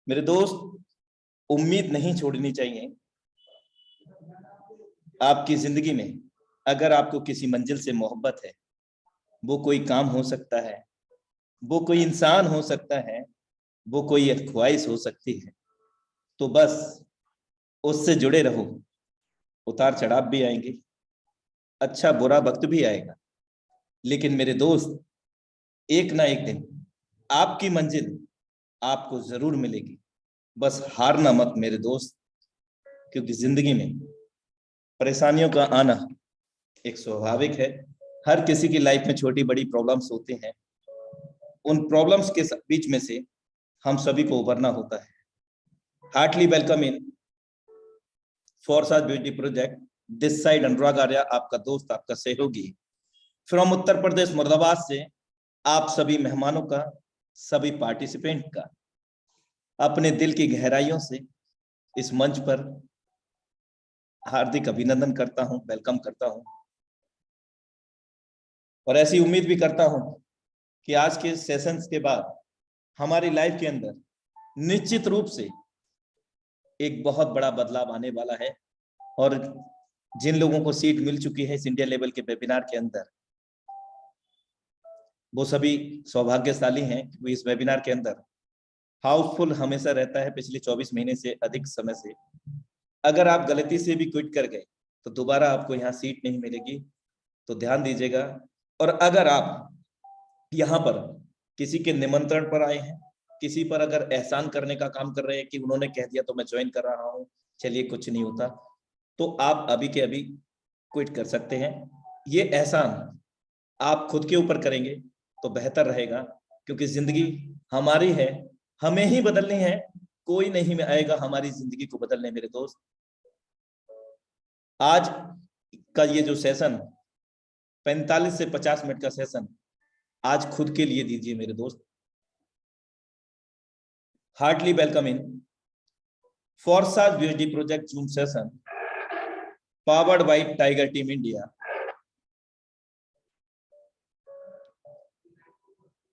मेरे दोस्त, उम्मीद नहीं छोड़नी चाहिए। आपकी जिंदगी में अगर आपको किसी मंजिल से मोहब्बत है, वो कोई काम हो सकता है, वो कोई इंसान हो सकता है, वो कोई एक ख्वाहिश हो सकती है, तो बस उससे जुड़े रहो। उतार चढ़ाव भी आएंगे, अच्छा बुरा वक्त भी आएगा, लेकिन मेरे दोस्त, एक ना एक दिन आपकी मंजिल आपको जरूर मिलेगी। बस हारना मत मेरे दोस्त, क्योंकि जिंदगी में परेशानियों का आना एक स्वाभाविक है। हर किसी की लाइफ में छोटी बड़ी प्रॉब्लम्स होते हैं। उन प्रॉब्लम्स के बीच में से हम सभी को उभरना होता है। Heartly welcome in Forsage beauty project. This side Anurag Arya, आपका दोस्त, आपका सहयोगी फ्रॉम उत्तर प्रदेश मुरादाबाद से। आप सभी मेहमानों का, सभी पार्टिसिपेंट का अपने दिल की गहराइयों से इस मंच पर हार्दिक अभिनंदन करता हूं, वेलकम करता हूं, और ऐसी उम्मीद भी करता हूं कि आज के सेशंस के बाद हमारी लाइफ के अंदर निश्चित रूप से एक बहुत बड़ा बदलाव आने वाला है। और जिन लोगों को सीट मिल चुकी है इस इंडिया लेवल के वेबिनार के अंदर, वो सभी सौभाग्यशाली हैं, क्योंकि इस वेबिनार के अंदर हाउसफुल हमेशा रहता है पिछले 24 महीने से अधिक समय से। अगर आप गलती से भी क्विट कर गए तो दोबारा आपको यहाँ सीट नहीं मिलेगी, तो ध्यान दीजिएगा। और अगर आप यहाँ पर किसी के निमंत्रण पर आए हैं, किसी पर अगर एहसान करने का काम कर रहे हैं कि उन्होंने कह दिया तो मैं ज्वाइन कर रहा हूँ, चलिए कुछ नहीं होता, तो आप अभी के अभी क्विट कर सकते हैं। ये एहसान आप खुद के ऊपर करेंगे तो बेहतर रहेगा, क्योंकि जिंदगी हमारी है, हमें ही बदलनी है। कोई नहीं आएगा हमारी जिंदगी को बदलने मेरे दोस्त। आज का ये जो सेशन 45 से 50 मिनट का सेशन आज खुद के लिए दीजिए मेरे दोस्त। Heartly welcome in Forsage beauty project zoom session powered by tiger team India.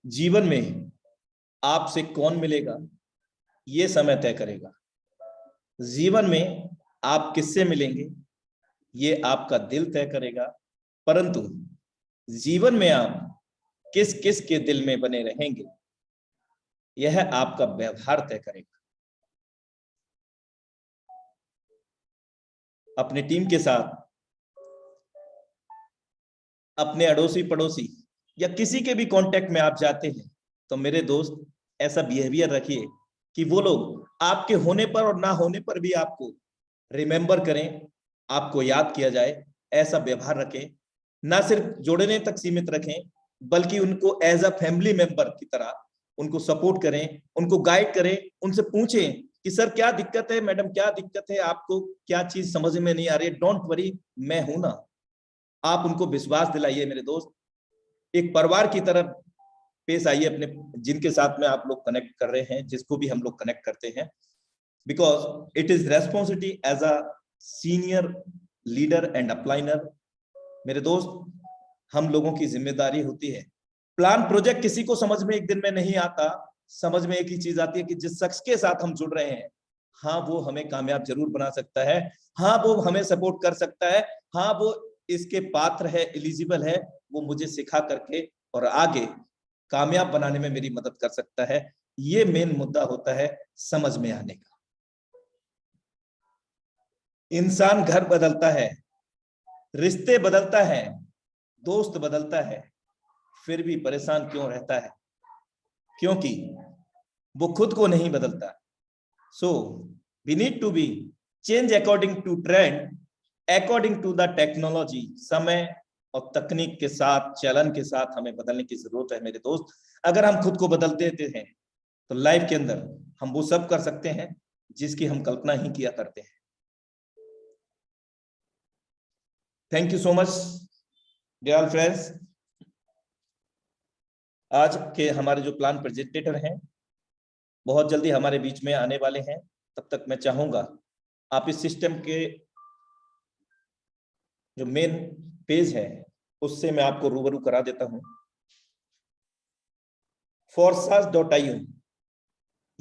जीवन में आपसे कौन मिलेगा ये समय तय करेगा। जीवन में आप किससे मिलेंगे ये आपका दिल तय करेगा, परंतु जीवन में आप किस किस के दिल में बने रहेंगे यह आपका व्यवहार तय करेगा। अपने टीम के साथ, अपने अड़ोसी पड़ोसी या किसी के भी कांटेक्ट में आप जाते हैं, तो मेरे दोस्त ऐसा बिहेवियर रखिए कि वो लोग आपके होने पर और ना होने पर भी आपको रिमेंबर करें, आपको याद किया जाए। ऐसा व्यवहार रखें, ना सिर्फ जोड़ने तक सीमित रखें, बल्कि उनको एज अ फैमिली मेंबर की तरह उनको सपोर्ट करें, उनको गाइड करें, उनसे पूछें कि सर क्या दिक्कत है, मैडम क्या दिक्कत है, आपको क्या चीज समझ में नहीं आ रही है, डोंट वरी, मैं हूं ना। आप उनको विश्वास दिलाइए मेरे दोस्त। एक परिवार की तरह पेश आइए अपने, जिनके साथ में आप लोग कनेक्ट कर रहे हैं, जिसको भी हम लोग कनेक्ट करते हैं, because it is responsibility as a senior leader and upliner. मेरे दोस्त, हम लोगों की जिम्मेदारी होती है। प्लान प्रोजेक्ट किसी को समझ में एक दिन में नहीं आता। समझ में एक ही चीज आती है कि जिस शख्स के साथ हम जुड़ रहे हैं, हाँ वो हमें कामयाब जरूर बना सकता है, हाँ वो हमें सपोर्ट कर सकता है, हाँ वो इसके पात्र है, एलिजिबल है, वो मुझे सिखा करके और आगे कामयाब बनाने में मेरी मदद कर सकता है। ये मेन मुद्दा होता है समझ में आने का। इंसान घर बदलता है, रिश्ते बदलता है, दोस्त बदलता है, फिर भी परेशान क्यों रहता है? क्योंकि वो खुद को नहीं बदलता। So we need to be change according to trend, according to the technology. समय और तकनीक के साथ, चलन के साथ हमें बदलने की जरूरत है मेरे दोस्त। अगर हम खुद को बदल देते हैं तो लाइफ के अंदर हम वो सब कर सकते हैं जिसकी हम कल्पना ही किया करते हैं। Thank you so much dear friends. आज के हमारे जो प्लान प्रेजेंटेटर हैं बहुत जल्दी हमारे बीच में आने वाले हैं। तब तक मैं चाहूंगा आप इस सिस्टम के जो मेन पेज है उससे मैं आपको रूबरू करा देता हूं। Forsage.io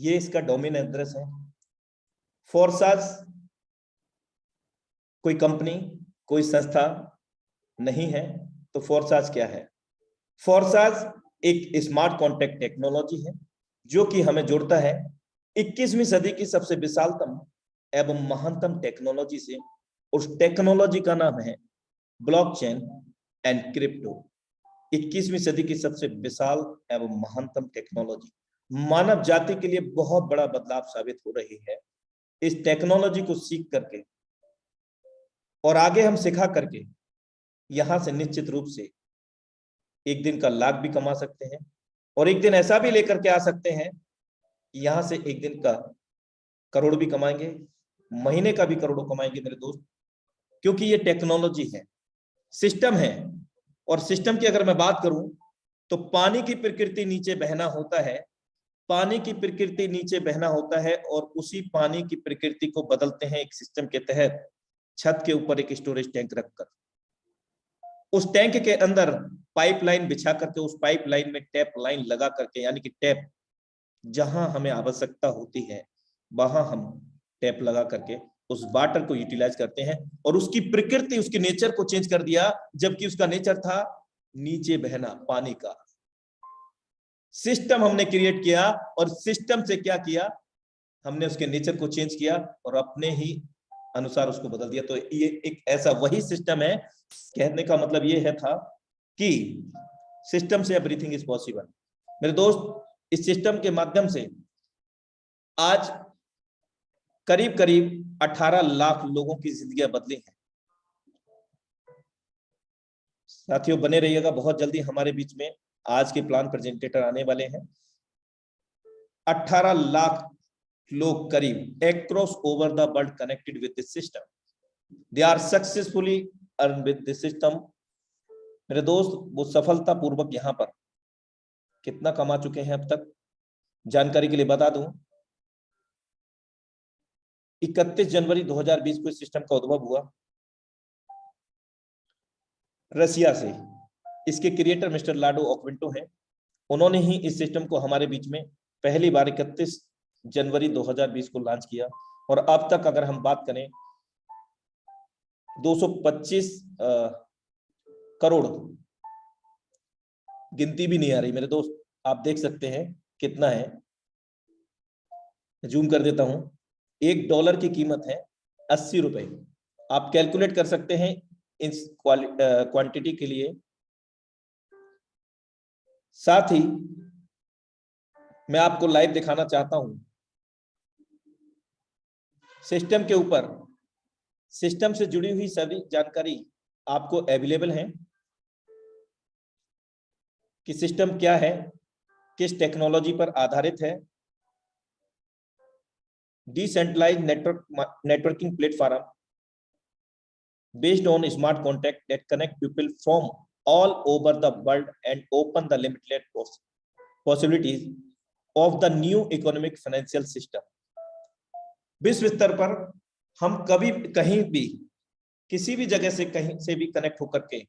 ये इसका डोमेन एड्रेस है। फोर्साज कोई कंपनी, कोई संस्था नहीं है। तो फोर्साज क्या है? फोर्साज एक स्मार्ट कॉन्टैक्ट टेक्नोलॉजी है जो कि हमें जोड़ता है 21वीं सदी की सबसे विशालतम एवं महानतम टेक्नोलॉजी से। उस टेक्नोलॉजी का नाम है ब्लॉकचेन एंड क्रिप्टो। 21वीं सदी की सबसे विशाल एवं महानतम टेक्नोलॉजी मानव जाति के लिए बहुत बड़ा बदलाव साबित हो रही है। इस टेक्नोलॉजी को सीख करके और आगे हम सिखा करके यहां से निश्चित रूप से एक दिन का लाख भी कमा सकते हैं और एक दिन ऐसा भी लेकर के आ सकते हैं यहां से एक दिन का करोड़ भी कमाएंगे, महीने का भी करोड़ों कमाएंगे मेरे दोस्त। क्योंकि ये टेक्नोलॉजी है, सिस्टम है। और सिस्टम की अगर मैं बात करूं तो पानी की प्रकृति नीचे बहना होता है, पानी की प्रकृति नीचे बहना होता है और उसी पानी की प्रकृति को बदलते हैं एक सिस्टम के तहत, छत के ऊपर एक स्टोरेज टैंक रखकर। उस टैंक के अंदर पाइपलाइन बिछा करके, उस पाइपलाइन में टैप लाइन लगा करके, यानी कि टैप जहां हमें आवश्यकता होती है वहां हम टैप लगा करके उस वाटर को यूटिलाइज करते हैं और उसकी प्रकृति, उसके नेचर को चेंज कर दिया। जबकि उसका नेचर था नीचे बहना पानी का। सिस्टम हमने क्रिएट किया और सिस्टम से क्या किया, हमने उसके नेचर को चेंज किया और अपने ही अनुसार उसको बदल दिया। तो ये एक ऐसा वही सिस्टम है। कहने का मतलब ये है था कि सिस्टम से एवरीथिंग इज पॉसिबल। मेरे दोस्त, इस सिस्टम के माध्यम से आज करीब करीब 18 लाख लोगों की जिंदगियां बदली हैं। साथियों बने रहिएगा, बहुत जल्दी हमारे बीच में आज के प्लान प्रेजेंटेटर आने वाले हैं। 18 लाख लोग करीब across over the world connected with this system. They are successfully earned with this system. मेरे दोस्त, वो सफलता पूर्वक यहाँ पर कितना कमा चुके हैं अब तक, जानकारी के लिए बता दूं। 31 जनवरी 2020 को इस सिस्टम का उद्भव हुआ रसिया से। इसके क्रिएटर मिस्टर लाडो ऑक्विंटो हैं। उन्होंने ही इस सिस्टम को हमारे बीच में पहली बार 31 जनवरी 2020 को लॉन्च किया और अब तक अगर हम बात करें 225 करोड़, गिनती भी नहीं आ रही मेरे दोस्त, आप देख सकते हैं कितना है। जूम कर देता हूं। $1 की कीमत है 80 रुपए। आप कैलकुलेट कर सकते हैं इस क्वांटिटी के लिए। साथ ही मैं आपको लाइव दिखाना चाहता हूं सिस्टम के ऊपर। सिस्टम से जुड़ी हुई सभी जानकारी आपको अवेलेबल है कि सिस्टम क्या है, किस टेक्नोलॉजी पर आधारित है। Decentralized networking platform based on smart contact that connect people from all over the world and open the limitless possibilities of the new economic financial system. विश्व स्तर पर हम कभी कहीं भी किसी भी जगह से कहीं से भी कनेक्ट होकर के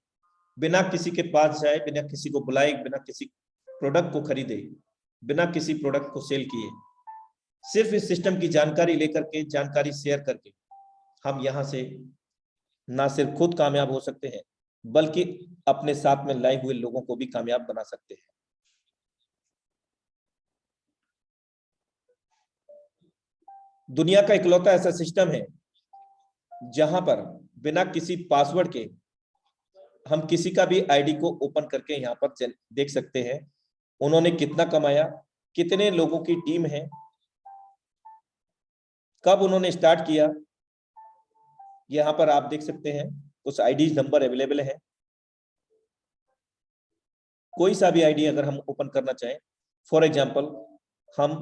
बिना किसी के पास जाए, बिना किसी को बुलाए, बिना किसी प्रोडक्ट को खरीदे, बिना किसी प्रोडक्ट को सेल किए, सिर्फ इस सिस्टम की जानकारी लेकर के, जानकारी शेयर करके हम यहां से ना सिर्फ खुद कामयाब हो सकते हैं बल्कि अपने साथ में लाए हुए लोगों को भी कामयाब बना सकते हैं। दुनिया का इकलौता ऐसा सिस्टम है जहां पर बिना किसी पासवर्ड के हम किसी का भी आईडी को ओपन करके यहां पर देख सकते हैं उन्होंने कितना कमाया, कितने लोगों की टीम है, कब उन्होंने स्टार्ट किया। यहां पर आप देख सकते हैं उस आईडी नंबर अवेलेबल है। कोई सा भी आईडी अगर हम ओपन करना चाहें, फॉर एग्जांपल हम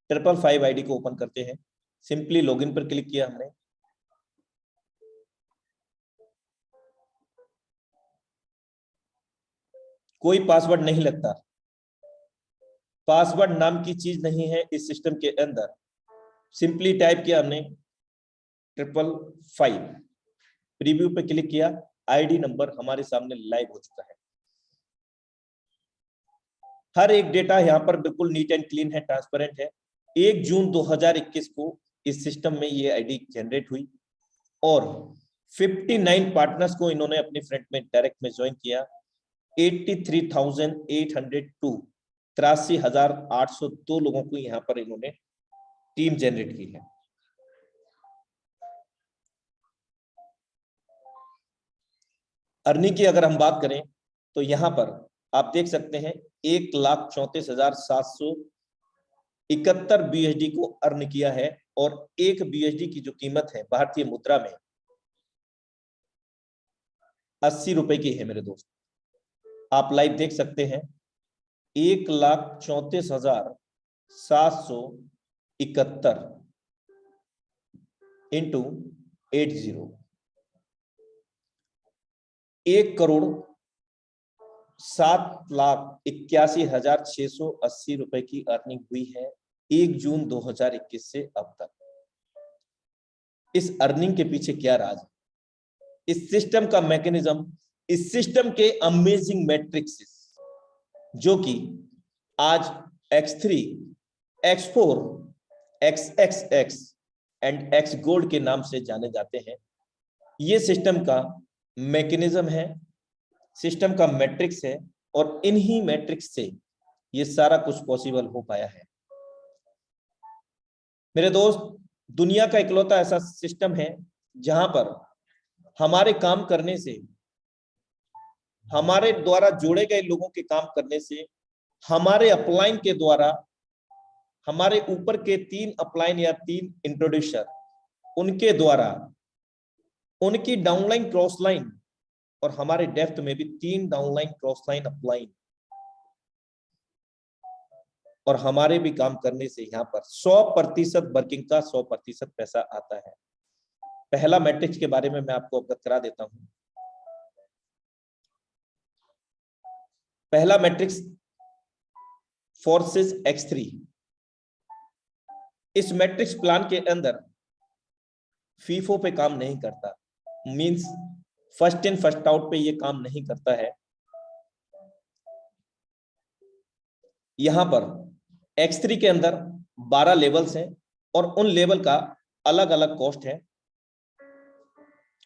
555 आईडी को ओपन करते हैं। सिंपली लॉगिन पर क्लिक किया हमने, कोई पासवर्ड नहीं लगता। पासवर्ड नाम की चीज नहीं है इस सिस्टम के अंदर। सिंपली टाइप किया हमने 555, प्रीव्यू पे क्लिक किया, आईडी नंबर हमारे सामने लाइव हो चुका है। हर एक डेटा यहाँ पर बिल्कुल नीट एंड क्लीन है, ट्रांसपेरेंट है। 1 जून 2021 को इस सिस्टम में ये आईडी जनरेट हुई और 59 पार्टनर्स को इन्होंने अपनी फ्रंट में डायरेक्ट में ज्वाइन किया। 83,802 83,802 लोगों को यहां पर इन्होंने टीम जनरेट की है। अर्निंग की अगर हम बात करें तो यहां पर आप देख सकते हैं 1,34,771 BUSD को अर्न किया है और एक BUSD की जो कीमत है भारतीय मुद्रा में 80 रुपए की है मेरे दोस्त। आप लाइव देख सकते हैं 1,34,771 इंटू 80 1,07,81,680 रुपए की अर्निंग हुई है 1 जून 2021 से अब तक। इस अर्निंग के पीछे क्या राज है? इस सिस्टम का मैकेनिज्म, इस सिस्टम के अमेजिंग मैट्रिक्स जो कि आज X3, X4, XXX and X gold के नाम से जाने जाते हैं। ये सिस्टम का मैकेनिज्म है, सिस्टम का मैट्रिक्स है और इन्हीं मैट्रिक्स से ये सारा कुछ पॉसिबल हो पाया है। मेरे दोस्त, दुनिया का इकलौता ऐसा सिस्टम है जहां पर हमारे काम करने से, हमारे द्वारा जोड़े गए लोगों के काम करने से, हमारे अपलाइन के द्वारा, हमारे ऊपर के 3 अपलाइन या 3 इंट्रोड्यूसर, उनके द्वारा उनकी डाउनलाइन क्रॉसलाइन और हमारे डेप्थ में भी 3 डाउनलाइन क्रॉसलाइन अपलाइन और हमारे भी काम करने से यहां पर 100% वर्किंग का 100% पैसा आता है। पहला मैट्रिक्स के बारे में मैं आपको अवगत करा देता हूं। पहला मैट्रिक्स फोर्सेस X3। इस मैट्रिक्स प्लान के अंदर फीफो पे काम नहीं करता, means first in first out पे ये काम नहीं करता है। यहां पर X3 के अंदर 12 लेवल्स हैं और उन लेवल का अलग अलग कॉस्ट है।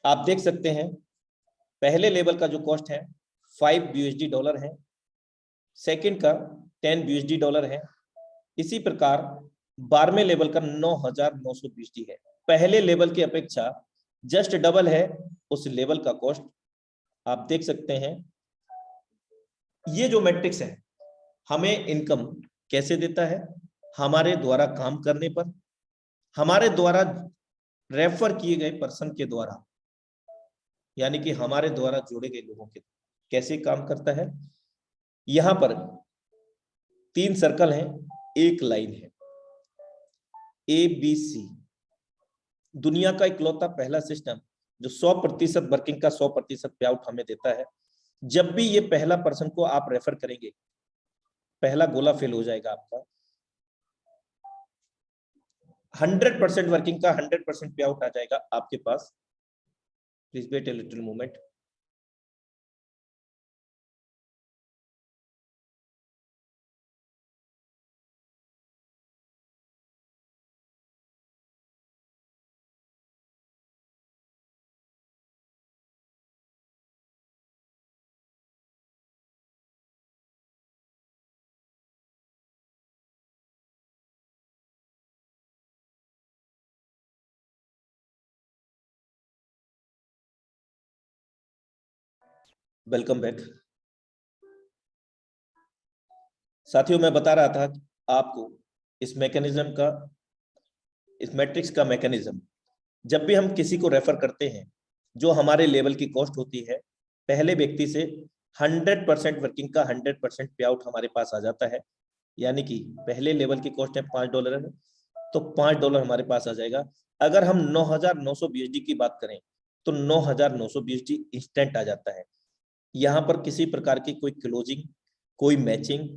आप देख सकते हैं पहले लेवल का जो कॉस्ट है $5 USD है, सेकंड का $10 USD है, इसी प्रकार 12वें लेवल का 9,900 USD है। पहले लेवल की अपेक्षा जस्ट डबल है उस लेवल का कॉस्ट। आप देख सकते हैं ये जो मैट्रिक्स है हमें इनकम कैसे देता है? हमारे द्वारा काम करने पर, हमारे द्वारा रेफर किए गए पर्सन के द्वारा, यानी कि हमारे द्वारा जोड़े गए लोगों के कैसे काम करता है। यहां पर 3 सर्कल हैं, एक लाइन है, ABC। दुनिया का इकलौता पहला सिस्टम जो 100% वर्किंग का 100% पे आउट हमें देता है। जब भी ये पहला पर्सन को आप रेफर करेंगे, पहला गोला फेल हो जाएगा आपका। 100% वर्किंग का 100% पे आउट आ जाएगा आपके पास। Please wait a little moment. Welcome back. साथियों, मैं बता रहा था आपको इस मैकेनिज्म का, इस मैट्रिक्स का मैकेनिज्म, जब भी हम किसी को रेफर करते हैं जो हमारे लेवल की कॉस्ट होती है, पहले व्यक्ति से 100% वर्किंग का 100% पे आउट हमारे पास आ जाता है। यानी कि पहले लेवल की कॉस्ट है $5 है तो $5 हमारे पास आ जाएगा। अगर हम 9,900 BUSD की बात करें तो 9,900 BUSD इंस्टेंट आ जाता है। यहाँ पर किसी प्रकार की कोई क्लोजिंग, कोई मैचिंग,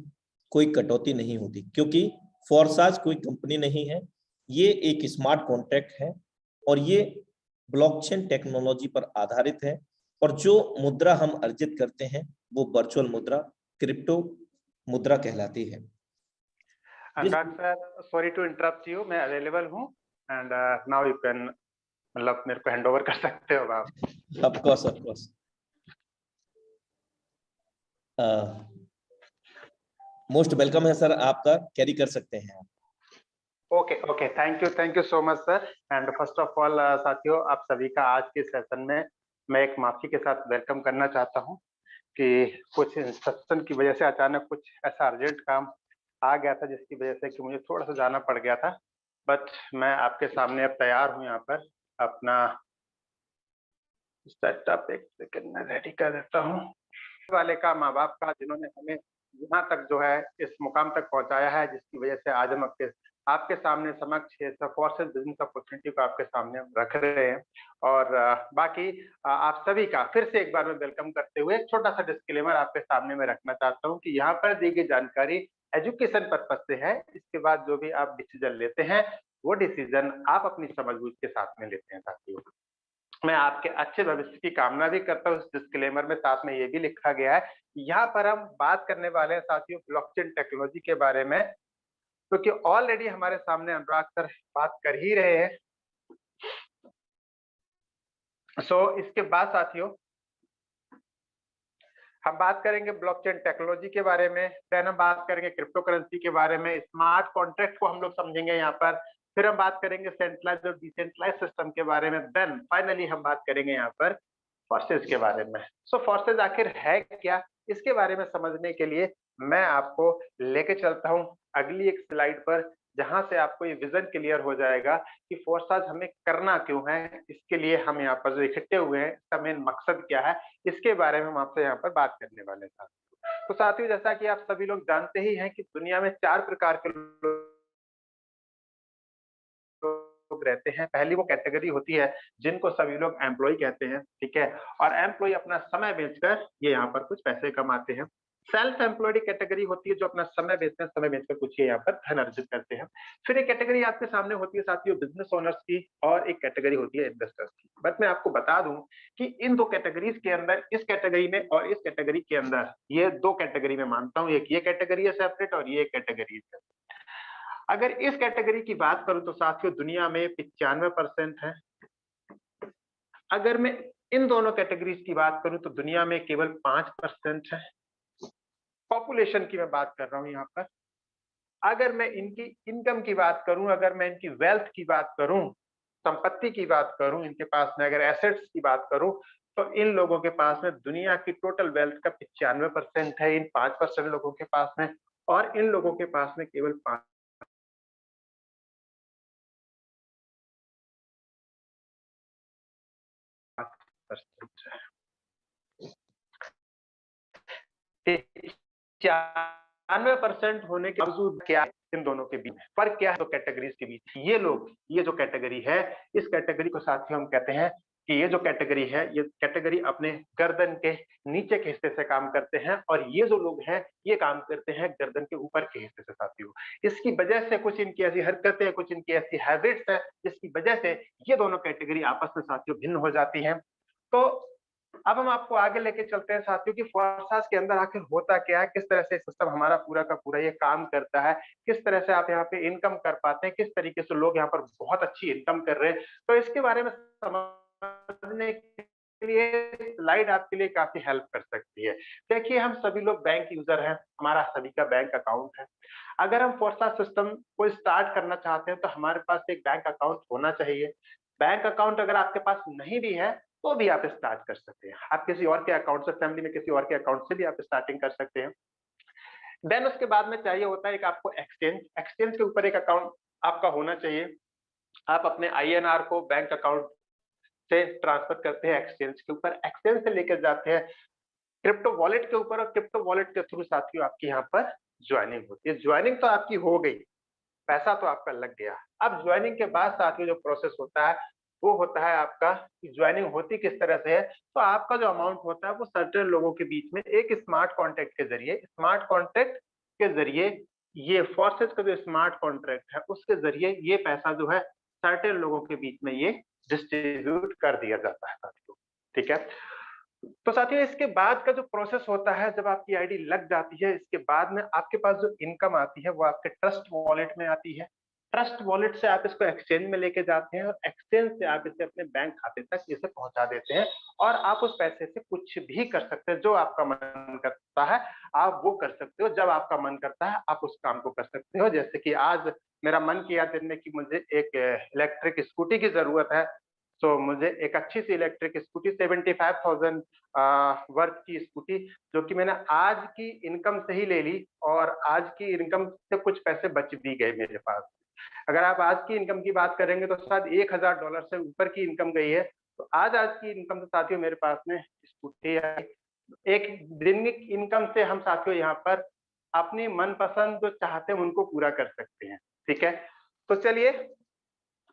कोई कटौती नहीं होती, क्योंकि फोर्साज कोई कंपनी नहीं है, ये एक स्मार्ट कॉन्ट्रैक्ट है और ये ब्लॉकचेन टेक्नोलॉजी पर आधारित है। और जो मुद्रा हम अर्जित करते हैं वो वर्चुअल मुद्रा, क्रिप्टो मुद्रा कहलाती है। Anurag sir, sorry to interrupt you, मैं अवेलेबल हूँ एंड नाउ यू कैन, मतलब मेरे को हैंड ओवर कर सकते हो आप। ऑफ कोर्स मोस्ट वेलकम है सर, आपका कैरी कर सकते हैं आप। Okay, thank you so much sir. And first of all साथियों, आप सभी का आज के सेशन में मैं एक माफी के साथ वेलकम करना चाहता हूं कि कुछ इंस्ट्रक्शन की वजह से अचानक कुछ ऐसा अर्जेंट काम आ गया था जिसकी वजह से कि मुझे थोड़ा सा जाना पड़ गया था। बट मैं आपके सामने अब तैयार हूं यहाँ पर अपना सेटअप। एक सेकंड में रेडी कर देता हूँ। वाले का, माँ बाप का, जिन्होंने हमें यहाँ तक जो है इस मुकाम तक पहुंचाया है, जिसकी वजह से आज हम आपके सामने समक्ष फोर्सेस बिजनेस अपॉर्चुनिटी को आपके सामने रख रहे हैं। और बाकी आप सभी का फिर से एक बार मैं वेलकम करते हुए एक छोटा सा डिस्क्लेमर आपके सामने में रखना चाहता हूँ कि यहाँ पर दी गई जानकारी एजुकेशन पर्पज से है। इसके बाद जो भी आप डिसीजन लेते हैं वो डिसीजन आप अपनी समझबूझ के साथ में लेते हैं। साथियों, मैं आपके अच्छे भविष्य की कामना भी करता हूँ। इस डिस्क्लेमर में साथ में ये भी लिखा गया है, यहाँ पर हम बात करने वाले हैं साथियों ब्लॉकचेन टेक्नोलॉजी के बारे में, क्योंकि ऑलरेडी हमारे सामने अनुराग सर बात कर ही रहे हैं। इसके बाद साथियों हम बात करेंगे ब्लॉकचेन टेक्नोलॉजी के बारे में, देन हम बात करेंगे क्रिप्टो करेंसी के बारे में, स्मार्ट कॉन्ट्रैक्ट को हम लोग समझेंगे यहाँ पर, फिर हम बात करेंगे सेंट्रलाइज्ड और डिसेंट्रलाइज सिस्टम के बारे में, देन फाइनली हम बात करेंगे यहाँ पर फोर्सेज के बारे में। फोर्सेज आखिर है क्या, इसके बारे में समझने के लिए मैं आपको लेके चलता हूँ अगली एक स्लाइड पर, जहां से आपको ये विजन क्लियर हो जाएगा कि फोर्सेज हमें करना क्यों है, इसके लिए हम यहाँ पर जो इकट्ठे हुए हैं इसका मेन मकसद क्या है, इसके बारे में हम आपसे यहाँ पर बात करने वाले हैं। तो साथियों, जैसा कि आप सभी लोग जानते ही हैं कि दुनिया में 4 प्रकार के लोग रहते हैं। पहली वो कैटेगरी होती है जिनको सभी लोग एम्प्लॉय कहते हैं, ठीक है, और एम्प्लॉय अपना समय बेचकर ये यहाँ पर कुछ पैसे कमाते हैं। सेल्फ एम्प्लॉयड कैटेगरी होती है जो अपना समय बेचते हैं, समय बेचकर कुछ ये यहाँ पर धन अर्जित करते हैं। फिर एक कैटेगरी आपके सामने होती है साथियों बिजनेस ओनर्स की, और एक कैटेगरी होती है इन्वेस्टर्स की। बट मैं आपको बता दूं कि इन दो कैटेगरीज के अंदर, इस कैटेगरी में और इस कैटेगरी के अंदर, ये दो कैटेगरी में मानता हूं, एक ये कैटेगरी है सेपरेट और ये कैटेगरी है। अगर इस कैटेगरी की बात करूं तो साथियों दुनिया में 95% है। अगर मैं इन दोनों कैटेगरीज की बात करूं तो दुनिया में केवल 5% है। पॉपुलेशन की मैं बात कर रहा हूं यहाँ पर। अगर मैं इनकी इनकम की बात करूं, अगर मैं इनकी वेल्थ की बात करूं, संपत्ति की बात करूं, इनके पास में अगर एसेट्स की बात करूं, तो इन लोगों के पास में दुनिया की टोटल वेल्थ का 95% है इन 5% लोगों के पास में, और इन लोगों के पास में केवल 5% है। 95% होने के बावजूद क्या इन दोनों के बीच फर्क क्या है? तो कैटेगरीज के बीच ये लोग, ये जो कैटेगरी है, इस कैटेगरी को साथियों हम कहते हैं कि ये जो कैटेगरी है, ये कैटेगरी अपने गर्दन के नीचे के हिस्से से काम करते हैं, और ये जो लोग हैं ये काम करते हैं गर्दन के ऊपर के हिस्से से साथियों। इसकी वजह से कुछ इनकी ऐसी हरकतें, कुछ इनकी ऐसी हैबिट्स है जिसकी वजह से ये दोनों कैटेगरी आपस में साथियों भिन्न हो जाती हैं। तो अब हम आपको आगे लेके चलते हैं साथियों कि फोर्सेस के अंदर आखिर होता क्या है, किस तरह से सिस्टम हमारा पूरा का पूरा ये काम करता है, किस तरह से आप यहाँ पे इनकम कर पाते हैं, किस तरीके से लोग यहाँ पर बहुत अच्छी इनकम कर रहे हैं। तो इसके बारे में समझने के लिए स्लाइड आपके लिए काफी हेल्प कर सकती है। देखिए, हम सभी लोग बैंक यूजर हैं, हमारा सभी का बैंक अकाउंट है। अगर हम फोर्सेस सिस्टम को स्टार्ट करना चाहते हैं तो हमारे पास एक बैंक अकाउंट होना चाहिए। बैंक अकाउंट अगर आपके पास नहीं भी है तो भी आप स्टार्ट कर सकते हैं। आप किसी और के अकाउंट से, फैमिली में किसी और के अकाउंट से भी आप स्टार्टिंग कर सकते हैं। देन उसके बाद में चाहिए होता है एक आपको एक्सचेंज। एक्सचेंज के ऊपर एक अकाउंट आपका होना चाहिए। आप अपने INR को बैंक अकाउंट से ट्रांसफर करते हैं एक्सचेंज के ऊपर, एक्सचेंज से लेकर जाते हैं क्रिप्टो वॉलेट के ऊपर, और क्रिप्टो वॉलेट के थ्रू साथियों आपकी यहाँ पर ज्वाइनिंग होती है। ज्वाइनिंग तो आपकी हो गई, पैसा तो आपका लग गया। अब ज्वाइनिंग के बाद साथियों जो प्रोसेस होता है वो होता है आपका कि ज्वाइनिंग होती किस तरह से है। तो आपका जो अमाउंट होता है वो सर्टेन लोगों के बीच में एक स्मार्ट कॉन्ट्रैक्ट के जरिए, स्मार्ट कॉन्ट्रैक्ट के जरिए, ये फोर्सेस का जो स्मार्ट कॉन्ट्रैक्ट है उसके जरिए ये पैसा जो है सर्टेन लोगों के बीच में ये डिस्ट्रीब्यूट कर दिया जाता है साथियों, ठीक है। तो साथियों इसके बाद का जो प्रोसेस होता है, जब आपकी आईडी लग जाती है, इसके बाद में आपके पास जो इनकम आती है वो आपके ट्रस्ट वॉलेट में आती है। ट्रस्ट वॉलेट से आप इसको एक्सचेंज में लेके जाते हैं और एक्सचेंज से आप इसे अपने बैंक खाते तक इसे पहुंचा देते हैं और आप उस पैसे से कुछ भी कर सकते हैं। जो आपका मन करता है आप वो कर सकते हो, जब आपका मन करता है आप उस काम को कर सकते हो। जैसे कि आज मेरा मन किया दिन में कि मुझे एक इलेक्ट्रिक स्कूटी की जरूरत है, तो मुझे एक अच्छी सी इलेक्ट्रिक स्कूटी 75,000 वर्थ की स्कूटी, जो कि मैंने आज की इनकम से ही ले ली और आज की इनकम से कुछ पैसे बच भी गए मेरे पास। अगर आप आज की इनकम की बात करेंगे तो शायद $1,000 से ऊपर की इनकम गई है। तो आज की इनकम से साथियों मेरे पास में स्कूटी है। एक दिन की इनकम से हम साथियों यहाँ पर अपनी मनपसंद जो चाहते हैं उनको पूरा कर सकते हैं। ठीक है, तो चलिए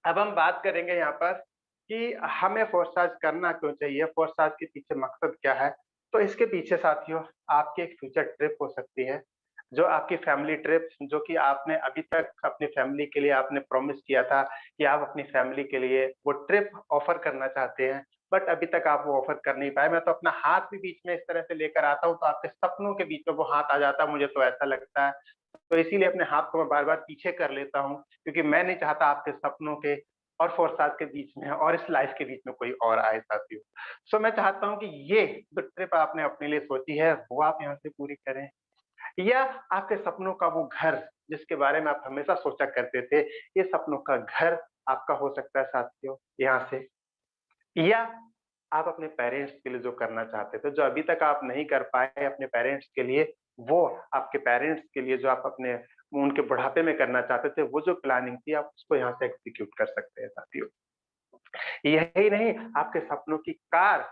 अब हम बात करेंगे यहाँ पर कि हमें फोर्साज करना क्यों चाहिए, फोर्साज के पीछे मकसद क्या है। तो इसके पीछे साथियों आपकी एक फ्यूचर ट्रिप हो सकती है, जो आपकी फैमिली ट्रिप, जो कि आपने अभी तक अपनी फैमिली के लिए आपने प्रॉमिस किया था कि आप अपनी फैमिली के लिए वो ट्रिप ऑफर करना चाहते हैं, बट अभी तक आप वो ऑफर कर नहीं पाए। मैं तो अपना हाथ भी बीच में इस तरह से लेकर आता हूँ तो आपके सपनों के बीच में वो हाथ आ जाता है, मुझे तो ऐसा लगता है। तो इसीलिए अपने हाथ को मैं बार बार पीछे कर लेता हूँ, क्योंकि मैं नहीं चाहता आपके सपनों के और फोर्साज के बीच में और इस लाइफ के बीच में कोई और आए साथियों। सो मैं चाहता हूँ कि ये जो ट्रिप आपने अपने लिए सोची है वो आप यहाँ से पूरी करें, या आपके सपनों का वो घर जिसके बारे में आप हमेशा सोचा करते थे, ये सपनों का घर आपका हो सकता है साथियों यहाँ से। या आप अपने पेरेंट्स के लिए जो करना चाहते थे, जो अभी तक आप नहीं कर पाए अपने पेरेंट्स के लिए, वो आपके पेरेंट्स के लिए जो आप अपने उनके बुढ़ापे में करना चाहते थे, वो जो प्लानिंग थी आप उसको यहाँ से एग्जीक्यूट कर सकते हैं साथियों। यही नहीं, आपके सपनों की कार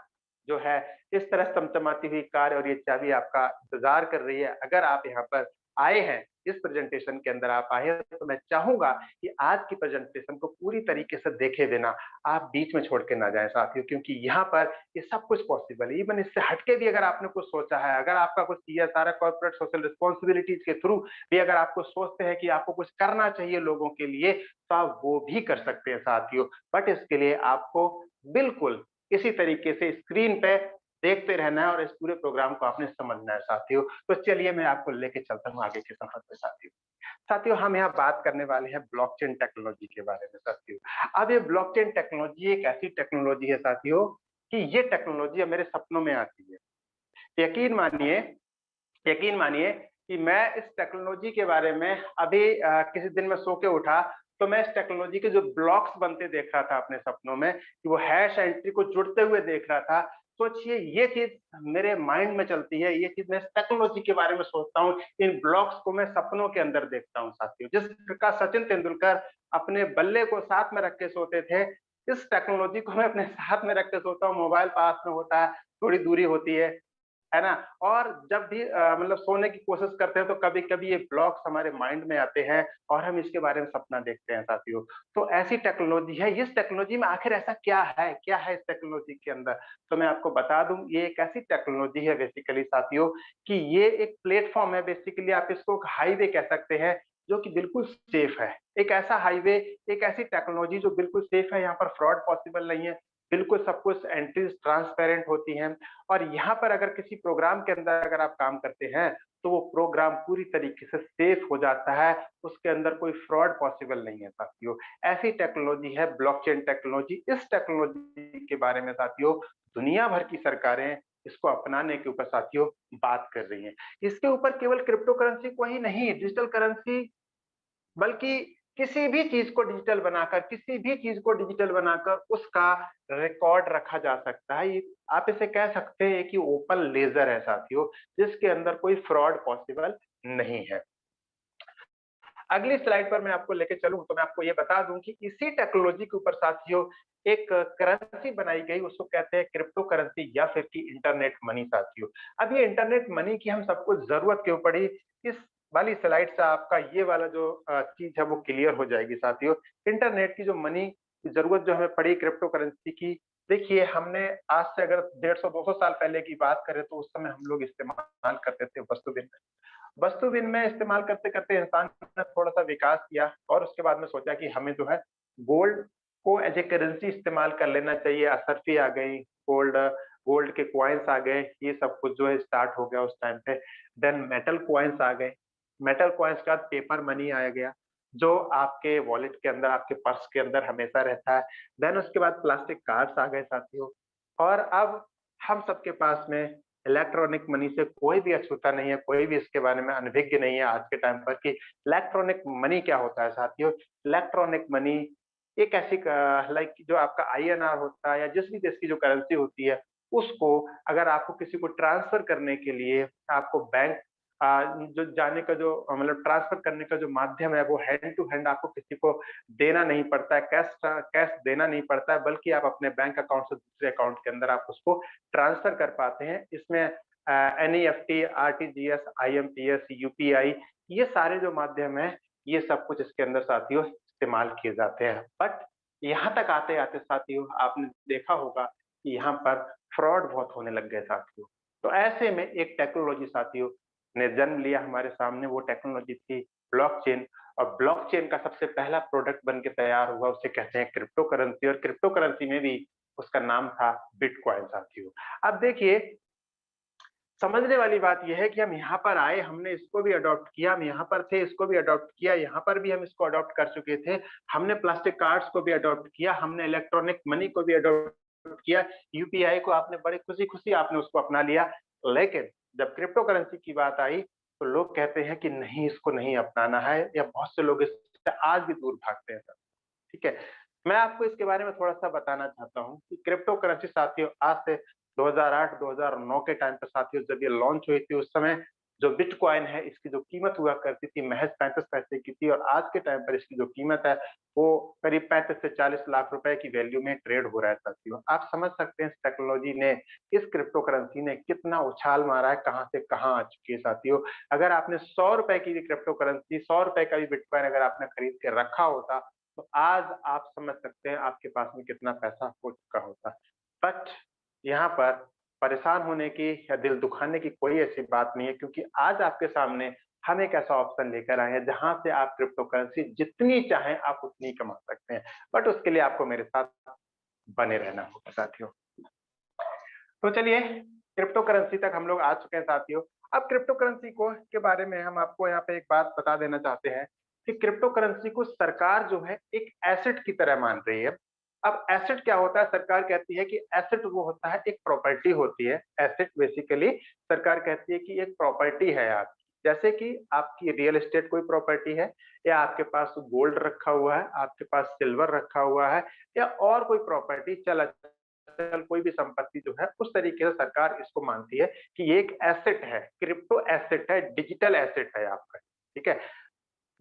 जो है, इस तरह चमचमाती हुई कार और ये चाबी आपका इंतजार कर रही है। अगर आप यहाँ पर आए हैं, इस प्रेजेंटेशन के अंदर आप आए हैं, तो मैं चाहूंगा कि आज की प्रेजेंटेशन को पूरी तरीके से देखे बिना आप बीच में छोड़ के ना जाएं साथियों, क्योंकि यहाँ पर ये सब कुछ पॉसिबल है। इवन इससे हटके भी अगर आपने कुछ सोचा है, अगर आपका कुछ सीएसआर है, कॉर्पोरेट सोशल रिस्पॉन्सिबिलिटीज के थ्रू भी अगर आपको सोचते हैं कि आपको कुछ करना चाहिए लोगों के लिए, तो आप वो भी कर सकते हैं साथियों। बट इसके लिए आपको बिल्कुल इसी तरीके से स्क्रीन पे देखते रहना है और इस पूरे प्रोग्राम को आपने समझना है साथियों। तो चलिए मैं आपको लेके चलता हूँ आगे के सफर पे साथियों। साथियों हम यहाँ बात करने वाले हैं ब्लॉकचेन टेक्नोलॉजी के बारे में साथियों। अब ये ब्लॉकचेन टेक्नोलॉजी एक ऐसी टेक्नोलॉजी है साथियों कि ये टेक्नोलॉजी मेरे सपनों में आती है। यकीन मानिए, यकीन मानिए कि मैं इस टेक्नोलॉजी के बारे में अभी किसी दिन मैं सो के उठा तो मैं इस टेक्नोलॉजी के जो ब्लॉक्स बनते देख रहा था अपने सपनों में, कि वो हैश एंट्री को जुड़ते हुए देख रहा था। सोचिए ये चीज मेरे माइंड में चलती है, ये चीज मैं इस टेक्नोलॉजी के बारे में सोचता हूँ, इन ब्लॉक्स को मैं सपनों के अंदर देखता हूँ साथियों। जिस प्रकार सचिन तेंदुलकर अपने बल्ले को साथ में रख के सोते थे, इस टेक्नोलॉजी को मैं अपने साथ में रख के सोता हूँ। मोबाइल पास में होता है, थोड़ी दूरी होती है ना। और जब भी मतलब सोने की कोशिश करते हैं तो कभी-कभी ये ब्लॉक्स हमारे माइंड में आते हैं और हम इसके बारे में सपना देखते हैं साथियों। तो ऐसी टेक्नोलॉजी है, इस टेक्नोलॉजी में आखिर ऐसा क्या है? क्या है इस टेक्नोलॉजी के अंदर? तो मैं आपको बता दूं, ये एक ऐसी टेक्नोलॉजी है बेसिकली साथियों कि ये एक प्लेटफॉर्म है। बेसिकली आप इसको एक हाईवे कह सकते हैं, जो कि बिल्कुल सेफ है। एक ऐसा हाईवे, एक ऐसी टेक्नोलॉजी जो बिल्कुल सेफ है, यहाँ पर फ्रॉड पॉसिबल नहीं है। बिल्कुल सब कुछ एंट्रीज ट्रांसपेरेंट होती हैं और यहाँ पर अगर किसी प्रोग्राम के अंदर अगर आप काम करते हैं तो वो प्रोग्राम पूरी तरीके से सेफ हो जाता है, उसके अंदर कोई फ्रॉड पॉसिबल नहीं है साथियों। ऐसी टेक्नोलॉजी है ब्लॉकचेन टेक्नोलॉजी। इस टेक्नोलॉजी के बारे में साथियों दुनिया भर की सरकारें इसको अपनाने के ऊपर साथियों बात कर रही हैं। इसके ऊपर केवल क्रिप्टो करेंसी को ही नहीं, डिजिटल करेंसी, बल्कि किसी भी चीज को डिजिटल बनाकर, किसी भी चीज को डिजिटल बनाकर उसका रिकॉर्ड रखा जा सकता है। ये आप इसे कह सकते हैं कि ओपन लेजर है साथियों, जिसके अंदर कोई फ्रॉड पॉसिबल नहीं है। अगली स्लाइड पर मैं आपको लेके चलूं तो मैं आपको ये बता दूं कि इसी टेक्नोलॉजी के ऊपर साथियों एक करेंसी बनाई गई, उसको कहते हैं क्रिप्टो करेंसी या फिर कि इंटरनेट मनी साथियों। अब ये इंटरनेट मनी की हम सबको जरूरत क्यों पड़ी, इस वाली स्लाइड से आपका ये वाला जो चीज है वो क्लियर हो जाएगी साथियों। इंटरनेट की जो मनी की जरूरत जो हमें पड़ी क्रिप्टो करेंसी की, देखिए हमने आज से अगर 150-200 साल पहले की बात करें तो उस समय हम लोग इस्तेमाल करते थे वस्तु विनिमय। वस्तु विनिमय इस्तेमाल करते करते इंसान ने थोड़ा सा विकास किया और उसके बाद में सोचा कि हमें जो है गोल्ड को एज ए करेंसी इस्तेमाल कर लेना चाहिए। असरफी आ गई, गोल्ड गोल्ड के कॉइन्स आ गए, ये सब कुछ जो है स्टार्ट हो गया उस टाइम पे। देन मेटल कॉइन्स आ गए, मेटल कॉइन्स के बाद पेपर मनी आ गया, जो आपके वॉलेट के अंदर, आपके पर्स के अंदर हमेशा रहता है। देन उसके बाद प्लास्टिक कार्ड्स आ गए साथियों, और अब हम सबके पास में इलेक्ट्रॉनिक मनी से कोई भी अछूता नहीं है, कोई भी इसके बारे में अनभिज्ञ नहीं है आज के टाइम पर कि इलेक्ट्रॉनिक मनी क्या होता है साथियों। इलेक्ट्रॉनिक मनी एक ऐसी लाइक जो आपका आईएनआर होता है या जिस भी देश की जो करेंसी होती है, उसको अगर आपको किसी को ट्रांसफर करने के लिए आपको बैंक जो जाने का जो मतलब ट्रांसफर करने का जो माध्यम है वो हैंड टू हैंड आपको किसी को देना नहीं पड़ता है, कैश देना नहीं पड़ता है, बल्कि आप अपने बैंक अकाउंट से दूसरे अकाउंट के अंदर आप उसको ट्रांसफर कर पाते हैं। इसमें एनईएफटी, आरटीजीएस, आईएमपीएस, यूपीआई, ये सारे जो माध्यम है, ये सब कुछ इसके अंदर साथियों इस्तेमाल किए जाते हैं। बट यहाँ तक आते आते साथियों आपने देखा होगा कि यहाँ पर फ्रॉड बहुत होने लग गए साथियों। तो ऐसे में एक टेक्नोलॉजी साथियों ने जन्म लिया हमारे सामने, वो टेक्नोलॉजी थी ब्लॉकचेन। और ब्लॉकचेन का सबसे पहला प्रोडक्ट बन के तैयार हुआ, उसे कहते हैं क्रिप्टो करेंसी, और क्रिप्टो करेंसी में भी उसका नाम था बिटकॉइन साथियों। अब देखिए, समझने वाली बात यह है कि हम यहाँ पर आए, हमने इसको भी अडॉप्ट किया, हम यहाँ पर थे, इसको भी अडॉप्ट किया, यहाँ पर भी हम इसको अडॉप्ट कर चुके थे, हमने प्लास्टिक कार्ड्स को भी अडॉप्ट किया, हमने इलेक्ट्रॉनिक मनी को भी अडॉप्ट किया, यूपीआई को आपने बड़े खुशी-खुशी आपने उसको अपना लिया। लेकिन जब क्रिप्टो करेंसी की बात आई, तो लोग कहते हैं कि नहीं, इसको नहीं अपनाना है, या बहुत से लोग इससे आज भी दूर भागते हैं सर। ठीक है? मैं आपको इसके बारे में थोड़ा-सा बताना चाहता हूँ कि क्रिप्टो करेंसी साथियों आज से 2008-2009 के टाइम पे साथियों जब ये लॉन्च हुई थी, उस समय जो बिटकॉइन है इसकी जो कीमत हुआ करती थी महज़ 35 पैसे की थी, और आज के टाइम पर इसकी जो कीमत है वो करीब 35 से 40 लाख रुपए की वैल्यू में ट्रेड हो रहा है साथियों। आप समझ सकते हैं इस टेक्नोलॉजी ने, इस क्रिप्टो करेंसी ने कितना उछाल मारा है, कहाँ से कहाँ आ चुकी है साथियों। अगर आपने ₹100 की भी क्रिप्टो करेंसी, ₹100 का भी बिटकॉइन अगर आपने खरीद के रखा होता, तो आज आप समझ सकते हैं आपके पास में कितना पैसा हो चुका होता। बट यहाँ पर परेशान होने की या दिल दुखाने की कोई ऐसी बात नहीं है, क्योंकि आज आपके सामने हम एक ऐसा ऑप्शन लेकर आए हैं जहाँ से आप क्रिप्टो करेंसी जितनी चाहें आप उतनी कमा सकते हैं। बट उसके लिए आपको मेरे साथ बने रहना होगा साथियों। तो चलिए, क्रिप्टो करेंसी तक हम लोग आ चुके हैं साथियों। अब क्रिप्टो करेंसी को के बारे में हम आपको यहाँ पे एक बात बता देना चाहते हैं कि क्रिप्टो करेंसी को सरकार जो है एक एसेट की तरह मान रही है। अब एसेट क्या होता है? सरकार कहती है कि एसेट वो होता है, एक प्रॉपर्टी होती है। एसेट बेसिकली सरकार कहती है कि एक प्रॉपर्टी है आपकी। जैसे कि आपकी रियल एस्टेट कोई प्रॉपर्टी है, या आपके पास गोल्ड रखा हुआ है, आपके पास सिल्वर रखा हुआ है, या और कोई प्रॉपर्टी चल कोई भी संपत्ति जो है, उस तरीके से सरकार इसको मानती है कि ये एक एसेट है, क्रिप्टो एसेट है, डिजिटल एसेट है आपका। ठीक है?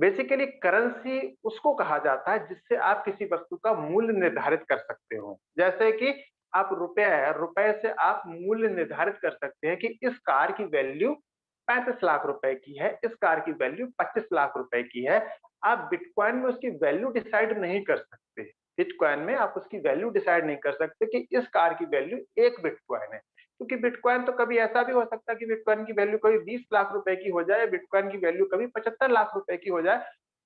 बेसिकली करेंसी उसको कहा जाता है जिससे आप किसी वस्तु का मूल्य निर्धारित कर सकते हो। जैसे कि आप रुपया है, रुपए से आप मूल्य निर्धारित कर सकते हैं कि इस कार की वैल्यू 35 लाख रुपए की है, इस कार की वैल्यू 25 लाख रुपए की है। आप बिटकॉइन में उसकी वैल्यू डिसाइड नहीं कर सकते। बिटकॉइन में आप उसकी वैल्यू डिसाइड नहीं कर सकते कि इस कार की वैल्यू 1 बिटकॉइन है। क्योंकि बिटकॉइन तो कभी ऐसा भी हो सकता है कि बिटकॉइन की वैल्यू कभी 20 लाख रुपए की हो जाए, बिटकॉइन की वैल्यू कभी 75 लाख रुपए की हो जाए।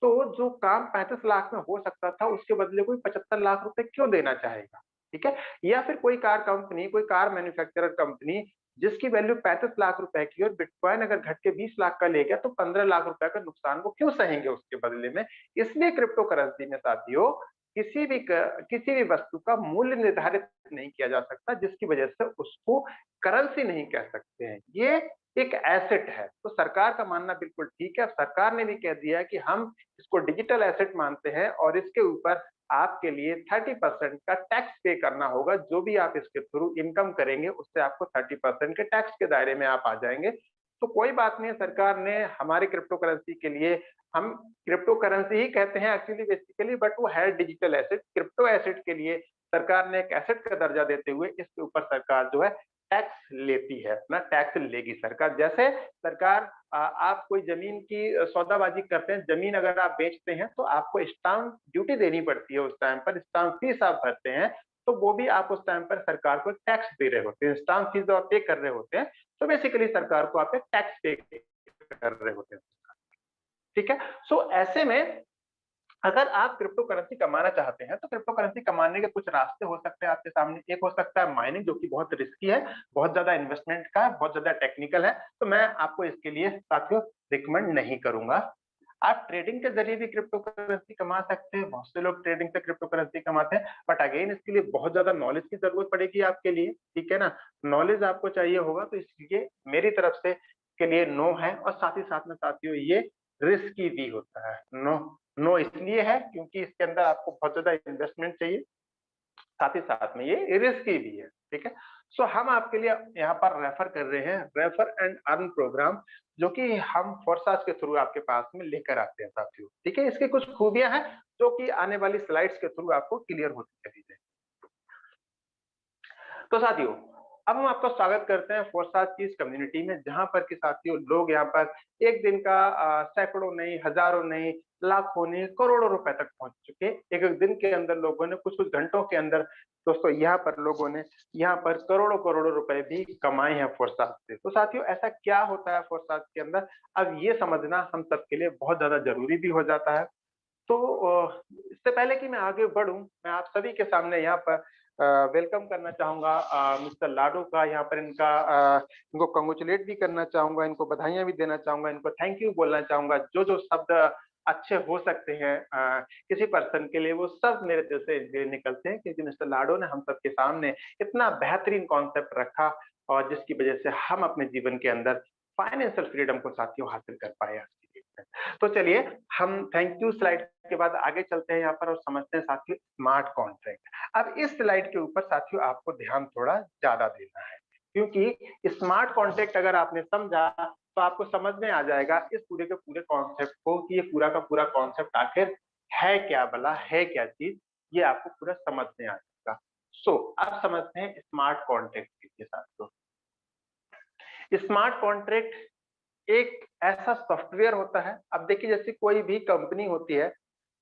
तो जो काम 35 लाख में हो सकता था, उसके बदले कोई 75 लाख रुपए क्यों देना चाहेगा? ठीक है? या फिर कोई कार कंपनी, कोई कार मैन्युफैक्चरर कंपनी जिसकी वैल्यू 35 लाख रुपए की, और बिटकॉइन अगर घट के 20 लाख का ले गया, तो 15 लाख रुपए का नुकसान वो क्यों सहेंगे उसके बदले में? इसलिए क्रिप्टो करेंसी में साथियों किसी भी वस्तु का मूल्य निर्धारित नहीं किया जा सकता, जिसकी वजह से उसको करेंसी नहीं कह सकते हैं। ये एक एसेट है। तो सरकार का मानना बिल्कुल ठीक है। सरकार ने भी कह दिया है कि हम इसको डिजिटल एसेट मानते हैं, और इसके ऊपर आपके लिए 30% का टैक्स पे करना होगा। जो भी आप इसके थ्रू इनकम करेंगे, उससे आपको 30% के टैक्स के दायरे में आप आ जाएंगे। तो कोई बात नहीं है, सरकार ने हमारे क्रिप्टो करेंसी के लिए, हम क्रिप्टो करेंसी ही कहते हैं एक्चुअली बेसिकली, बट वो है डिजिटल एसेट। क्रिप्टो एसेट के लिए सरकार ने एक एसेट का दर्जा देते हुए इसके ऊपर सरकार जो है टैक्स लेती है, अपना टैक्स लेगी सरकार। जैसे सरकार आप कोई जमीन की सौदाबाजी करते हैं, जमीन अगर आप बेचते हैं तो आपको स्टाम्प ड्यूटी देनी पड़ती है, उस टाइम पर स्टाम्प फीस आप भरते हैं, तो वो भी आप उस टाइम पर सरकार को टैक्स दे रहे होते हैं। स्टाम्प फीस जब आप पे कर रहे होते हैं, तो बेसिकली सरकार को आप एक टैक्स पे कर रहे होते हैं। ठीक है? सो ऐसे में अगर आप क्रिप्टो करेंसी कमाना चाहते हैं तो क्रिप्टो करेंसी कमाने के कुछ रास्ते हो सकते हैं आपके सामने। एक हो सकता है माइनिंग, जो कि बहुत रिस्की है, बहुत ज्यादा इन्वेस्टमेंट का है, बहुत ज्यादा टेक्निकल है, तो मैं आपको इसके लिए साथियों रिकमेंड नहीं करूंगा। आप ट्रेडिंग के जरिए भी क्रिप्टो करेंसी कमा सकते हैं, बहुत से लोग ट्रेडिंग से क्रिप्टो करेंसी कमाते हैं, बट अगेन इसके लिए बहुत ज्यादा नॉलेज की जरूरत पड़ेगी आपके लिए, ठीक है ना। नॉलेज आपको चाहिए होगा, तो इसलिए मेरी तरफ से के लिए नो है। और साथ ही साथ में साथियों ये रिस्की भी होता है। नो नो इसलिए है क्योंकि इसके अंदर आपको बहुत ज्यादा इन्वेस्टमेंट चाहिए, साथ ही साथ में ये रिस्की भी है, ठीक है। सो हम आपके लिए यहाँ पर रेफर कर रहे हैं रेफर एंड अर्न प्रोग्राम, जो कि हम फोरसाज के थ्रू आपके पास में लेकर आते हैं साथियों, ठीक है। इसकी कुछ खूबियां हैं जो कि आने वाली स्लाइड्स के थ्रू आपको क्लियर होती चली जाए। तो साथियों, अब हम आपका स्वागत करते हैं फोरसाज की इस कम्युनिटी में, जहां पर कि साथियों लोग यहाँ पर एक दिन का सैकड़ों नहीं, हजारों नहीं, लाखों नहीं, करोड़ों रुपए तक पहुंच चुके। एक एक दिन के अंदर लोगों ने, कुछ कुछ घंटों के अंदर दोस्तों यहाँ पर लोगों ने यहाँ पर करोड़ों करोड़ों रुपए भी कमाए हैं फोरसाज से। तो साथियों ऐसा क्या होता है फोरसाज के अंदर, अब ये समझना हम सबके लिए बहुत ज्यादा जरूरी भी हो जाता है। तो इससे पहले कि मैं आगे बढ़ूं, मैं आप सभी के सामने यहाँ पर वेलकम करना चाहूंगा मिस्टर लाडो का। यहाँ पर इनको कंग्रेचुलेट भी करना चाहूंगा, इनको बधाइयां भी देना चाहूंगा, इनको थैंक यू बोलना चाहूंगा। जो जो शब्द अच्छे हो सकते हैं किसी पर्सन के लिए, वो सब मेरे दिल से निकलते हैं, क्योंकि मिस्टर लाडो ने हम सबके सामने इतना बेहतरीन कॉन्सेप्ट रखा, और जिसकी वजह से हम अपने जीवन के अंदर फाइनेंशियल फ्रीडम को साथियों हासिल कर पाए आज की डेट में। तो चलिए हम थैंक यू स्लाइड के बाद आगे चलते हैं यहाँ पर और समझते हैं साथियों स्मार्ट कॉन्ट्रैक्ट। अब इस स्लाइड के ऊपर साथियों आपको ध्यान थोड़ा ज्यादा देना है, क्योंकि स्मार्ट कॉन्ट्रैक्ट अगर आपने समझा तो आपको समझ में आ जाएगा इस पूरे के पूरे कॉन्सेप्ट को, कि ये पूरा का पूरा कॉन्सेप्ट आखिर है क्या, भला है क्या चीज, ये आपको पूरा समझ में आ जाएगा। सो अब समझते हैं स्मार्ट कॉन्ट्रैक्ट के साथ। तो स्मार्ट कॉन्ट्रैक्ट एक ऐसा सॉफ्टवेयर होता है। अब देखिए जैसे कोई भी कंपनी होती है,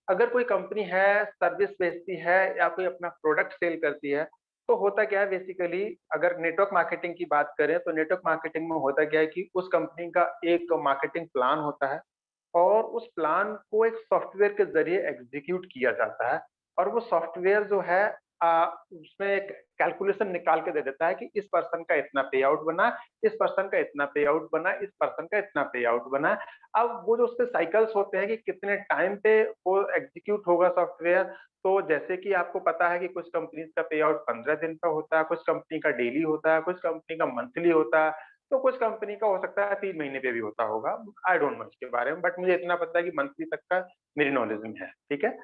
अगर कोई कंपनी है सर्विस बेचती है या कोई अपना प्रोडक्ट सेल करती है, तो होता क्या है बेसिकली, अगर नेटवर्क मार्केटिंग की बात करें तो नेटवर्क मार्केटिंग में होता क्या है कि उस कंपनी का एक मार्केटिंग प्लान होता है, और उस प्लान को एक सॉफ्टवेयर के जरिए एग्जीक्यूट किया जाता है। और वो सॉफ्टवेयर जो है उसमें एक कैलकुलेशन निकाल के दे देता है कि इस पर्सन का इतना पे आउट बना, इस पर्सन का इतना पे आउट बना, इस पर्सन का इतना पे आउट बना। अब वो जो उसके साइकिल्स होते हैं कि कितने टाइम पे वो एग्जीक्यूट होगा सॉफ्टवेयर, तो जैसे कि आपको पता है कि कुछ कंपनीज का पे आउट 15 दिन का होता है, कुछ कंपनी का डेली होता है, कुछ कंपनी का मंथली होता है, तो कुछ कंपनी का हो सकता है 3 महीने पे भी होता होगा। आई डोंट नो इसके बारे में, बट मुझे इतना पता है कि मंथली तक का मेरी नॉलेज में है, ठीक है।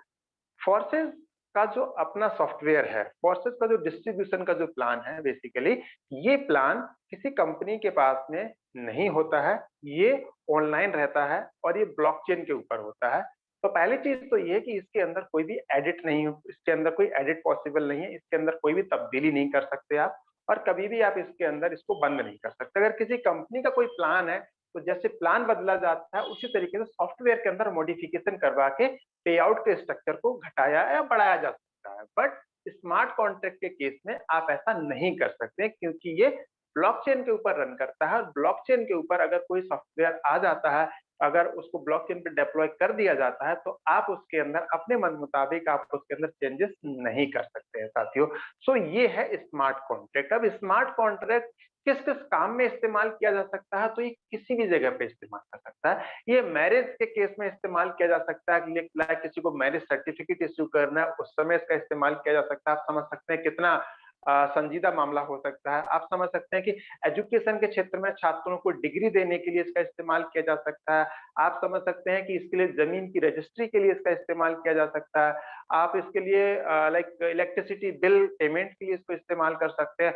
फोर्सेस का जो अपना सॉफ्टवेयर है, फोर्सेस का जो डिस्ट्रीब्यूशन का जो प्लान है बेसिकली, ये प्लान किसी कंपनी के पास में नहीं होता है, ये ऑनलाइन रहता है और ये ब्लॉकचेन के ऊपर होता है। तो पहली चीज तो ये कि इसके अंदर कोई भी एडिट नहीं हो, इसके अंदर कोई एडिट पॉसिबल नहीं है, इसके अंदर कोई भी तब्दीली नहीं कर सकते आप, और कभी भी आप इसके अंदर इसको बंद नहीं कर सकते। अगर किसी कंपनी का कोई प्लान है, तो जैसे प्लान बदला जाता है उसी तरीके से सॉफ्टवेयर के अंदर मॉडिफिकेशन करवा के पे आउट के स्ट्रक्चर को घटाया या बढ़ाया जा सकता है। बट स्मार्ट कॉन्ट्रैक्ट के केस में आप ऐसा नहीं कर सकते, क्योंकि ये ब्लॉकचेन के ऊपर रन करता है, और ब्लॉकचेन के ऊपर अगर कोई सॉफ्टवेयर आ जाता है, अगर उसको ब्लॉकचेन पे डिप्लॉय कर दिया जाता है, तो आप उसके अंदर अपने मन मुताबिक आप उसके अंदर चेंजेस नहीं कर सकते हैं साथियों। सो ये है स्मार्ट कॉन्ट्रैक्ट। अब स्मार्ट कॉन्ट्रैक्ट किस किस काम में इस्तेमाल किया जा सकता है, तो ये किसी भी जगह पे इस्तेमाल कर सकता है। ये मैरिज के केस में इस्तेमाल किया जा सकता है, लाइक किसी को मैरिज सर्टिफिकेट इश्यू करना है, उस समय इसका इस्तेमाल किया जा सकता है। आप समझ सकते हैं कितना संजीदा मामला हो सकता है। आप समझ सकते हैं कि एजुकेशन के क्षेत्र में छात्रों को डिग्री देने के लिए इसका इस्तेमाल किया जा सकता है। आप समझ सकते हैं कि इसके लिए जमीन की रजिस्ट्री के लिए इसका इस्तेमाल किया जा सकता है। आप इसके लिए लाइक इलेक्ट्रिसिटी बिल पेमेंट के लिए इसको इस्तेमाल कर सकते हैं।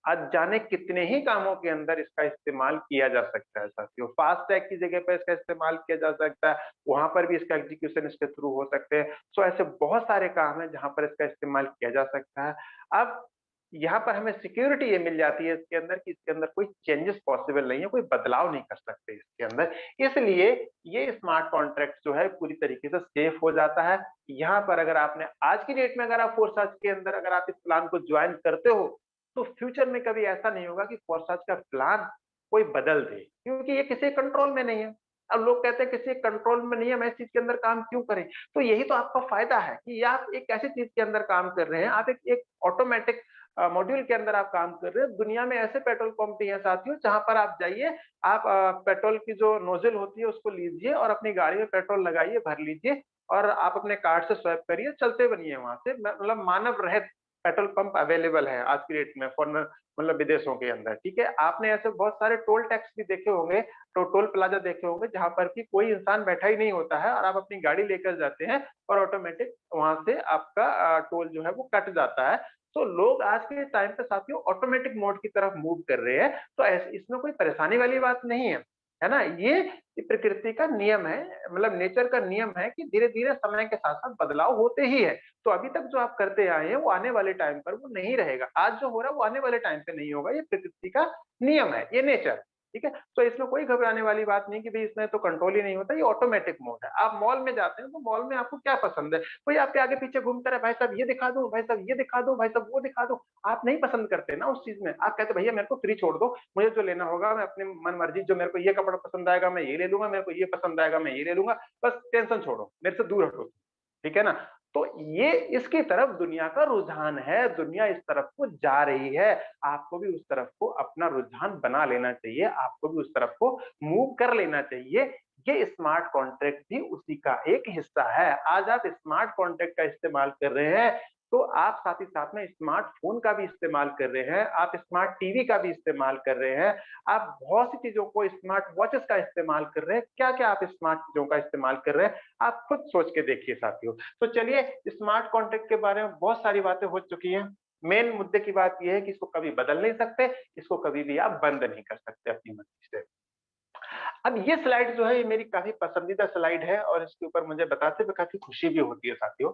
आज जाने कितने ही कामों के अंदर इसका इस्तेमाल किया जा सकता है साथियों। फास्ट टैग की जगह पर इसका इस्तेमाल किया जा सकता है, वहां पर भी इसका एग्जीक्यूशन इसके थ्रू हो सकते हैं। सो ऐसे बहुत सारे काम है जहां पर इसका इस्तेमाल किया जा सकता है। अब यहाँ पर हमें सिक्योरिटी ये मिल जाती है इसके अंदर कि इसके अंदर कोई चेंजेस पॉसिबल नहीं है, कोई बदलाव नहीं कर सकते इसके अंदर। इसलिए ये स्मार्ट कॉन्ट्रैक्ट जो है पूरी तरीके से सेफ हो जाता है। यहाँ पर अगर आपने आज की डेट में अगर आप फोरसाज के अंदर अगर आप इस प्लान को ज्वाइन करते हो, तो फ्यूचर में कभी ऐसा नहीं होगा कि फोरसाज का प्लान कोई बदल दे, क्योंकि ये किसी कंट्रोल में नहीं है। अब लोग कहते हैं किसी कंट्रोल में नहीं है, मैं इस चीज के अंदर काम क्यों करें? तो यही तो आपका फायदा है कि आप एक ऐसी चीज के अंदर काम कर रहे हैं, आप एक ऑटोमेटिक मॉड्यूल के अंदर आप काम कर रहे हैं। दुनिया में ऐसे पेट्रोल पंप भी हैं साथियों, जहां पर आप जाइए, आप पेट्रोल की जो नोजल होती है उसको लीजिए और अपनी गाड़ी में पेट्रोल लगाइए, भर लीजिए और आप अपने कार्ड से स्वैप करिए, चलते बनिए वहां से। मतलब मानव रहित पेट्रोल पंप अवेलेबल है आज की डेट में फॉरेन, मतलब विदेशों के अंदर, ठीक है। आपने ऐसे बहुत सारे टोल टैक्स भी देखे होंगे, तो टोल प्लाजा देखे होंगे, जहां पर कि कोई इंसान बैठा ही नहीं होता है और आप अपनी गाड़ी लेकर जाते हैं और ऑटोमेटिक वहां से आपका टोल जो है वो कट जाता है। तो लोग आज के टाइम पे साथियों ऑटोमेटिक मोड की तरफ मूव कर रहे हैं, तो इसमें कोई परेशानी वाली बात नहीं है ना। ये प्रकृति का नियम है, मतलब नेचर का नियम है कि धीरे धीरे समय के साथ साथ बदलाव होते ही है। तो अभी तक जो आप करते आए हैं वो आने वाले टाइम पर वो नहीं रहेगा, आज जो हो रहा है वो आने वाले टाइम पे नहीं होगा, ये प्रकृति का नियम है, ये नेचर, ठीक है। तो इसमें कोई घबराने वाली बात नहीं कि भाई इसमें तो कंट्रोल ही नहीं होता, ये ऑटोमेटिक मोड है। आप मॉल में जाते हैं तो मॉल में आपको क्या पसंद है, कोई आपके आगे पीछे घूमता है, भाई साहब ये दिखा दूं, भाई साहब ये दिखा दूं, भाई साहब वो दिखा दूं, आप नहीं पसंद करते ना उस चीज में। आप कहते भैया मेरे को फ्री छोड़ दो, मुझे जो लेना होगा मैं अपनी मन मर्जी, जो मेरे को ये कपड़ा पसंद आएगा मैं ये ले लूंगा, मेरे को ये पसंद आएगा मैं ये ले लूंगा, बस टेंशन छोड़ो, मेरे से दूर हटो, ठीक है ना। तो ये इसकी तरफ दुनिया का रुझान है, दुनिया इस तरफ को जा रही है, आपको भी उस तरफ को अपना रुझान बना लेना चाहिए, आपको भी उस तरफ को मूव कर लेना चाहिए। ये स्मार्ट कॉन्ट्रैक्ट भी उसी का एक हिस्सा है। आज आप स्मार्ट कॉन्ट्रैक्ट का इस्तेमाल कर रहे हैं, तो आप साथ ही साथ में स्मार्टफोन का भी इस्तेमाल कर रहे हैं, आप स्मार्ट टीवी का भी इस्तेमाल कर रहे हैं, आप बहुत सी चीजों को, स्मार्ट वॉचेस का इस्तेमाल कर रहे हैं। क्या क्या आप स्मार्ट चीजों का इस्तेमाल कर रहे हैं, आप खुद सोच के देखिए साथियों। तो चलिए, स्मार्ट कॉन्ट्रैक्ट के बारे में बहुत सारी बातें हो चुकी हैं। मेन मुद्दे की बात यह है कि इसको कभी बदल नहीं सकते, इसको कभी भी आप बंद नहीं कर सकते अपनी मर्जी से। अब ये स्लाइड जो है ये मेरी काफी पसंदीदा स्लाइड है और इसके ऊपर मुझे बताते हुए काफी खुशी भी होती है साथियों।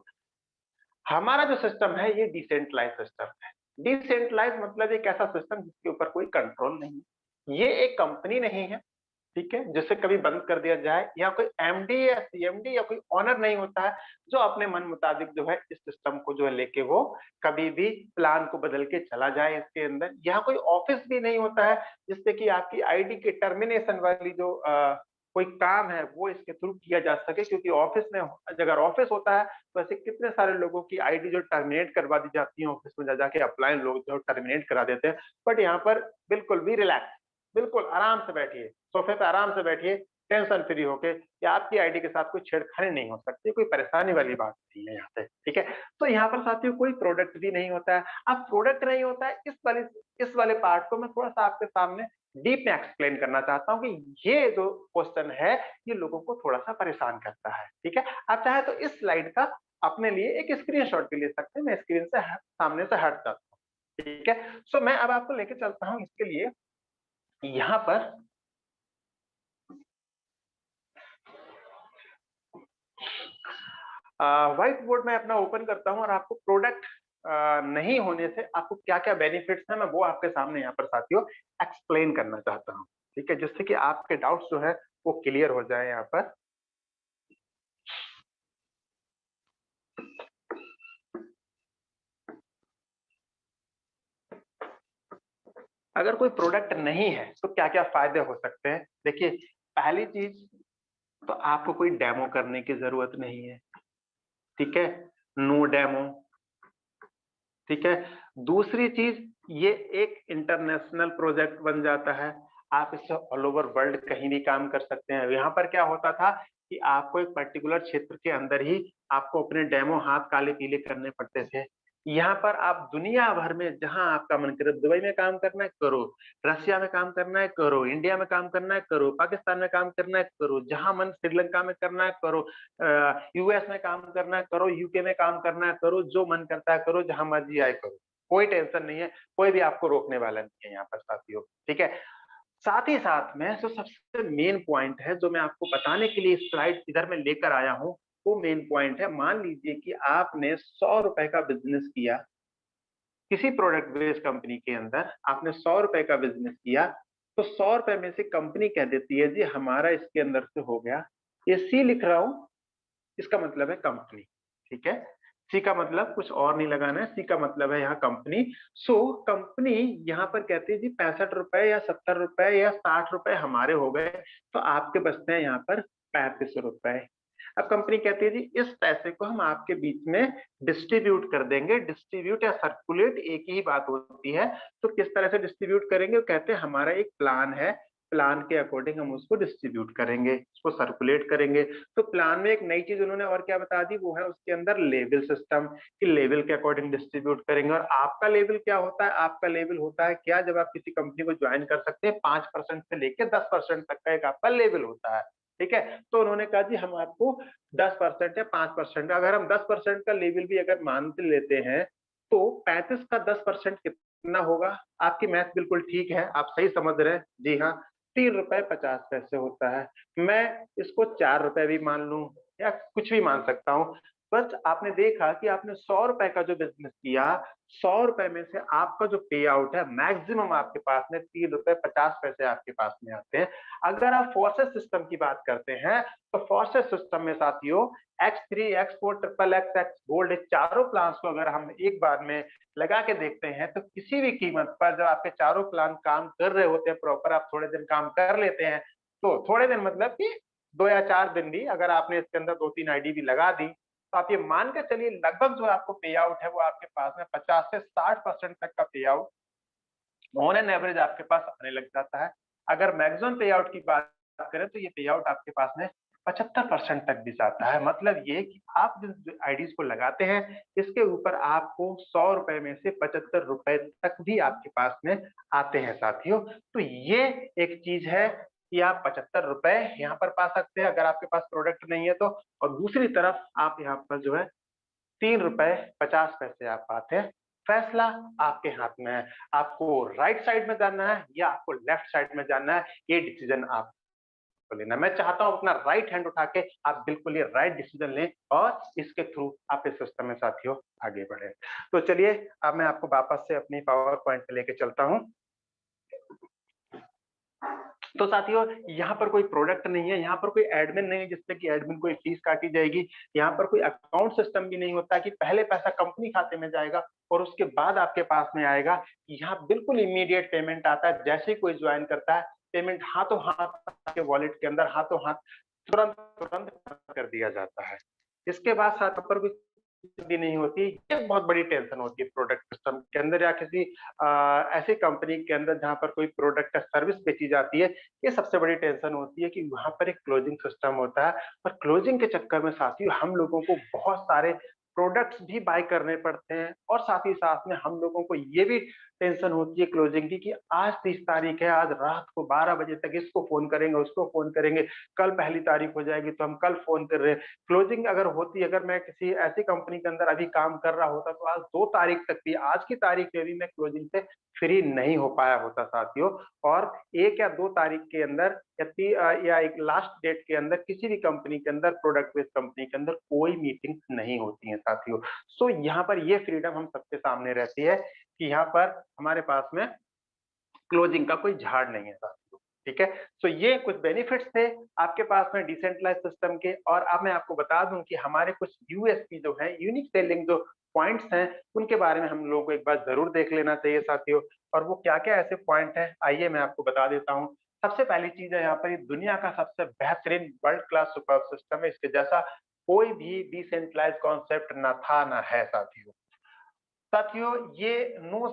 हमारा जो सिस्टम है ये डिसेंट्रलाइज सिस्टम है। डिसेंट्रलाइज मतलब एक ऐसा सिस्टम जिसके ऊपर कोई कंट्रोल नहीं है, ये एक कंपनी नहीं है, ठीक है, जिसे कभी बंद कर दिया जाए, या कोई एमडी या सीएमडी या कोई ऑनर नहीं होता है जो अपने मन मुताबिक जो है इस सिस्टम को जो है लेके वो कभी भी प्लान को बदल के चला जाए इसके अंदर। यहाँ कोई ऑफिस भी नहीं होता है जिससे कि आपकी आईडी के टर्मिनेशन वाली जो कोई काम है वो इसके थ्रू किया जा सके, क्योंकि ऑफिस में अगर ऑफिस होता है तो ऐसे कितने सारे लोगों की आईडी जो टर्मिनेट करवा दी जाती है, ऑफिस में जा जाके अप्लाइन लोग जो टर्मिनेट करा देते हैं। बट यहाँ पर बिल्कुल भी रिलैक्स, बिल्कुल आराम से बैठिए, सोफे पे आराम से बैठिए, टेंशन फ्री होके, या आपकी आईडी के साथ कोई छेड़खानी नहीं हो सकती, कोई परेशानी वाली बात नहीं है यहाँ पे, ठीक है। तो यहाँ पर साथियों कोई प्रोडक्ट भी नहीं होता है। अब प्रोडक्ट नहीं होता है, इस वाले पार्ट को मैं थोड़ा सा आपके सामने डीप में एक्सप्लेन करना चाहता हूँ कि ये जो क्वेश्चन है ये लोगों को थोड़ा सा परेशान करता है, ठीक है। आप चाहे तो इस स्लाइड का अपने लिए एक स्क्रीनशॉट भी ले सकते हैं, मैं स्क्रीन से सामने से हट जाता हूँ, ठीक है। सो मैं अब आपको लेके चलता हूँ इसके लिए यहाँ पर व्हाइट बोर्ड में अपना ओपन करता हूँ और आपको प्रोडक्ट नहीं होने से आपको क्या क्या बेनिफिट्स हैं मैं वो आपके सामने यहाँ पर साथियों एक्सप्लेन करना चाहता हूँ, ठीक है, जिससे कि आपके डाउट्स जो है वो क्लियर हो जाए। यहाँ पर अगर कोई प्रोडक्ट नहीं है तो क्या क्या फायदे हो सकते हैं। देखिए, पहली चीज तो आपको कोई डेमो करने की जरूरत नहीं है, ठीक है, नो डेमो, ठीक है। दूसरी चीज, ये एक इंटरनेशनल प्रोजेक्ट बन जाता है, आप इससे ऑल ओवर वर्ल्ड कहीं भी काम कर सकते हैं। यहाँ पर क्या होता था कि आपको एक पर्टिकुलर क्षेत्र के अंदर ही आपको अपने डेमो हाथ काले पीले करने पड़ते थे। यहाँ पर आप दुनिया भर में जहां आपका मन करे, दुबई में काम करना है करो, रशिया में काम करना है करो, इंडिया में काम करना है करो, पाकिस्तान में काम करना है करो, जहां मन श्रीलंका में करना है करो, यूएस में काम करना है करो, यूके में काम करना है करो, जो मन करता है करो, जहां मर्जी आए करो, कोई टेंशन नहीं है, कोई भी आपको रोकने वाला नहीं है यहाँ पर साथियों, ठीक है। साथ ही साथ में जो सबसे मेन पॉइंट है जो मैं आपको बताने के लिए स्लाइड इधर में लेकर आया हूँ, वो मेन पॉइंट है। मान लीजिए कि आपने 100 रुपए का बिजनेस किया, किसी प्रोडक्ट बेस्ड कंपनी के अंदर आपने 100 रुपए का बिजनेस किया, तो 100 रुपए में से कंपनी कह देती है जी हमारा इसके अंदर से हो गया, ये सी लिख रहा हूं, इसका मतलब है कंपनी, ठीक है। सी का मतलब कुछ और नहीं लगाना है, सी का मतलब है यहाँ कंपनी। सो कंपनी यहाँ पर कहती है जी 65 रुपए या 70 रुपए या 60 रुपए हमारे हो गए, तो आपके बचते हैं यहाँ पर 35 रुपए। अब कंपनी कहती है जी इस पैसे को हम आपके बीच में डिस्ट्रीब्यूट कर देंगे। डिस्ट्रीब्यूट या सर्कुलेट एक ही बात होती है। तो किस तरह से डिस्ट्रीब्यूट करेंगे, वो कहते हैं हमारा एक प्लान है, प्लान के अकॉर्डिंग हम उसको डिस्ट्रीब्यूट करेंगे, उसको सर्कुलेट करेंगे। तो प्लान में एक नई चीज उन्होंने और क्या बता दी, वो है उसके अंदर लेवल सिस्टम, कि लेवल के अकॉर्डिंग डिस्ट्रीब्यूट करेंगे। और आपका लेवल क्या होता है, आपका लेवल होता है क्या, जब आप किसी कंपनी को ज्वाइन कर सकते हैं 5% से लेकर 10% तक का एक आपका लेवल होता है। ठीक है, तो उन्होंने कहा जी हम आपको 10% या 5%, अगर हम 10% का लेवल भी अगर मान लेते हैं तो 35 का 10% कितना होगा। आपकी मैथ बिल्कुल ठीक है, आप सही समझ रहे हैं। जी हाँ, 3 रुपए 50 पैसे होता है। मैं इसको 4 रुपए भी मान लूं या कुछ भी मान सकता हूँ। बस आपने देखा कि आपने 100 रुपए का जो बिजनेस किया, 100 रुपए में से आपका जो पे आउट है मैक्सिमम आपके पास में 3 रुपए 50 पैसे आपके पास में आते हैं। अगर आप फोर्सेस सिस्टम की बात करते हैं तो फोर्सेस सिस्टम में साथियों X3 X4 triple x x gold, चारों प्लान्स को अगर हम एक बार में लगा के देखते हैं तो किसी भी कीमत पर जब आपके चारों प्लान काम कर रहे होते हैं प्रॉपर, आप थोड़े दिन काम कर लेते हैं, तो थोड़े दिन मतलब कि 2 या 4 दिन भी अगर आपने इसके अंदर 2-3 आईडी भी लगा दी, तो आप ये मान के चलिए लगभग जो आपको पे आउट है वो आपके पास में 50 से 60% तक का पे आउट ऑन एन एवरेज आपके पास आने लग जाता है। अगर मैक्सिमम पे आउट की बात करें तो ये पे आउट आपके पास में 75% तक भी जाता है। मतलब ये कि आप जिन आईडीज को लगाते हैं इसके ऊपर आपको 100 रुपए में से 75 रुपए तक भी आपके पास में आते हैं साथियों। तो ये एक चीज है कि आप 75 रुपए यहाँ पर पा सकते हैं अगर आपके पास प्रोडक्ट नहीं है तो। और दूसरी तरफ आप यहाँ पर जो है 3 रुपए 50 पैसे आप पाते हैं। फैसला आपके हाथ में है, आपको राइट साइड में जाना है या आपको लेफ्ट साइड में जाना है, ये डिसीजन आपको लेना। मैं चाहता हूं अपना राइट हैंड उठा के आप बिल्कुल ये राइट डिसीजन लें और इसके थ्रू आप इस सिस्टम में साथियों आगे बढ़े। तो चलिए अब मैं आपको वापस से अपनी पावर पॉइंट पे लेके चलता हूं। तो साथियों यहाँ पर कोई प्रोडक्ट नहीं है, यहाँ पर कोई एडमिन नहीं है जिससे कि एडमिन कोई फीस काटी जाएगी, यहाँ पर कोई अकाउंट सिस्टम भी नहीं होता कि पहले पैसा कंपनी खाते में जाएगा और उसके बाद आपके पास में आएगा। यहाँ बिल्कुल इमीडिएट पेमेंट आता है, जैसे ही कोई ज्वाइन करता है पेमेंट हाथों हाथ आपके वॉलेट के अंदर हाथों हाथ तुरंत तुरंत कर दिया जाता है। इसके बाद साथ पर भी नहीं होती, ये बहुत बड़ी टेंशन होती है प्रोडक्ट सिस्टम के अंदर या किसी ऐसी कंपनी के अंदर जहां पर कोई प्रोडक्ट या सर्विस बेची जाती है। ये सबसे बड़ी टेंशन होती है कि वहां पर एक क्लोजिंग सिस्टम होता है और क्लोजिंग के चक्कर में साथियों हम लोगों को बहुत सारे प्रोडक्ट्स भी बाय करने पड़ते हैं और साथ ही साथ में हम लोगों को ये भी टेंशन होती है क्लोजिंग की कि आज 30 तारीख है, आज रात को 12 बजे तक इसको फोन करेंगे उसको फोन करेंगे, कल पहली तारीख हो जाएगी तो हम कल फोन कर रहे हैं। क्लोजिंग अगर होती, अगर मैं किसी ऐसी कंपनी के अंदर अभी काम कर रहा होता तो आज 2 तारीख तक भी, आज की तारीख में भी मैं क्लोजिंग से फ्री नहीं हो पाया होता साथियों। और 1 या 2 तारीख के अंदर या एक लास्ट डेट के अंदर किसी भी कंपनी के अंदर, प्रोडक्ट बेस्ड कंपनी के अंदर कोई मीटिंग नहीं होती है साथियों। सो यहाँ पर ये फ्रीडम हम सबके सामने रहती है कि यहाँ पर हमारे पास में क्लोजिंग का कोई झाड़ नहीं है साथियों। ठीक है, तो ये कुछ बेनिफिट्स थे आपके पास में डिसेंट्रलाइज सिस्टम के। और अब मैं आपको बता दूं कि हमारे कुछ यूएसपी जो है, यूनिक सेलिंग जो पॉइंट्स हैं, उनके बारे में हम लोगों को एक बार जरूर देख लेना चाहिए साथियों। और वो क्या क्या ऐसे पॉइंट हैं, आइए मैं आपको बता देता हूँ। सबसे पहली चीज है यहाँ पर, ये दुनिया का सबसे बेहतरीन वर्ल्ड क्लास सुपर सिस्टम है, इसके जैसा कोई भी डिसेंट्रलाइज कॉन्सेप्ट ना था ना है साथियों। साथियों ये नो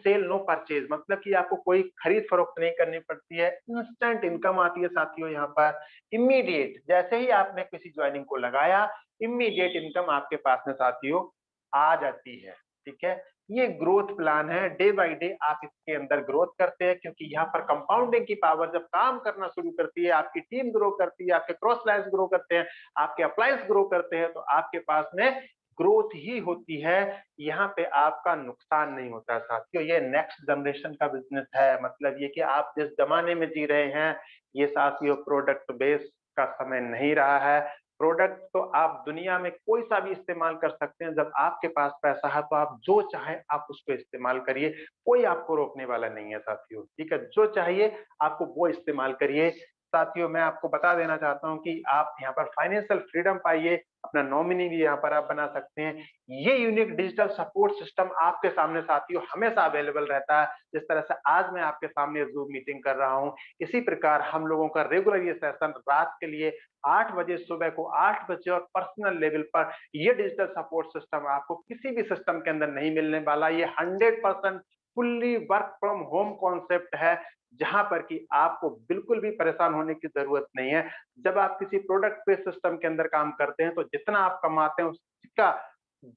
सेल नो परचेज, मतलब कि आपको कोई खरीद फरोख्त नहीं करनी पड़ती है, इंस्टेंट इनकम आती है साथियों। यहाँ पर इमीडिएट, जैसे ही आपने किसी ज्वाइनिंग को लगाया इमीडिएट इनकम आपके पास में साथियों आ जाती है। ठीक है, ये ग्रोथ प्लान है, डे बाय डे आप इसके अंदर ग्रोथ करते हैं क्योंकि यहाँ पर कंपाउंडिंग की पावर जब काम करना शुरू करती है, आपकी टीम ग्रो करती है, आपके क्रॉस लाइन्स ग्रो करते हैं, आपके अप्लायंस ग्रो करते हैं, तो आपके पास में ग्रोथ ही होती है। यहाँ पे आपका नुकसान नहीं होता साथियों। ये नेक्स्ट जनरेशन का बिजनेस है, मतलब ये कि आप जिस जमाने में जी रहे हैं ये साथियों प्रोडक्ट बेस का समय नहीं रहा है। प्रोडक्ट तो आप दुनिया में कोई सा भी इस्तेमाल कर सकते हैं, जब आपके पास पैसा है तो आप जो चाहे आप उसको इस्तेमाल करिए, कोई आपको रोकने वाला नहीं है साथियों। ठीक है, जो चाहिए आपको वो इस्तेमाल करिए। साथियों मैं आपको बता देना चाहता हूँ कि आप यहाँ पर फाइनेंशियल फ्रीडम पाइए, अपना नॉमिनी भी यहाँ पर आप बना सकते हैं। ये यूनिक डिजिटल सपोर्ट सिस्टम आपके सामने साथियों हमेशा अवेलेबल रहता है। जिस तरह से आज मैं आपके सामने जूम मीटिंग कर रहा हूँ, इसी प्रकार हम लोगों का रेगुलर ये सेशन रात के लिए 8 बजे, सुबह को 8 बजे और पर्सनल लेवल पर ये डिजिटल सपोर्ट सिस्टम आपको किसी भी सिस्टम के अंदर नहीं मिलने वाला। ये 100% fully work from home concept है, जहां पर कि आपको बिल्कुल भी परेशान होने की जरूरत नहीं है। जब आप किसी प्रोडक्ट बेस्ड सिस्टम के अंदर काम करते हैं तो जितना आप कमाते हैं उसका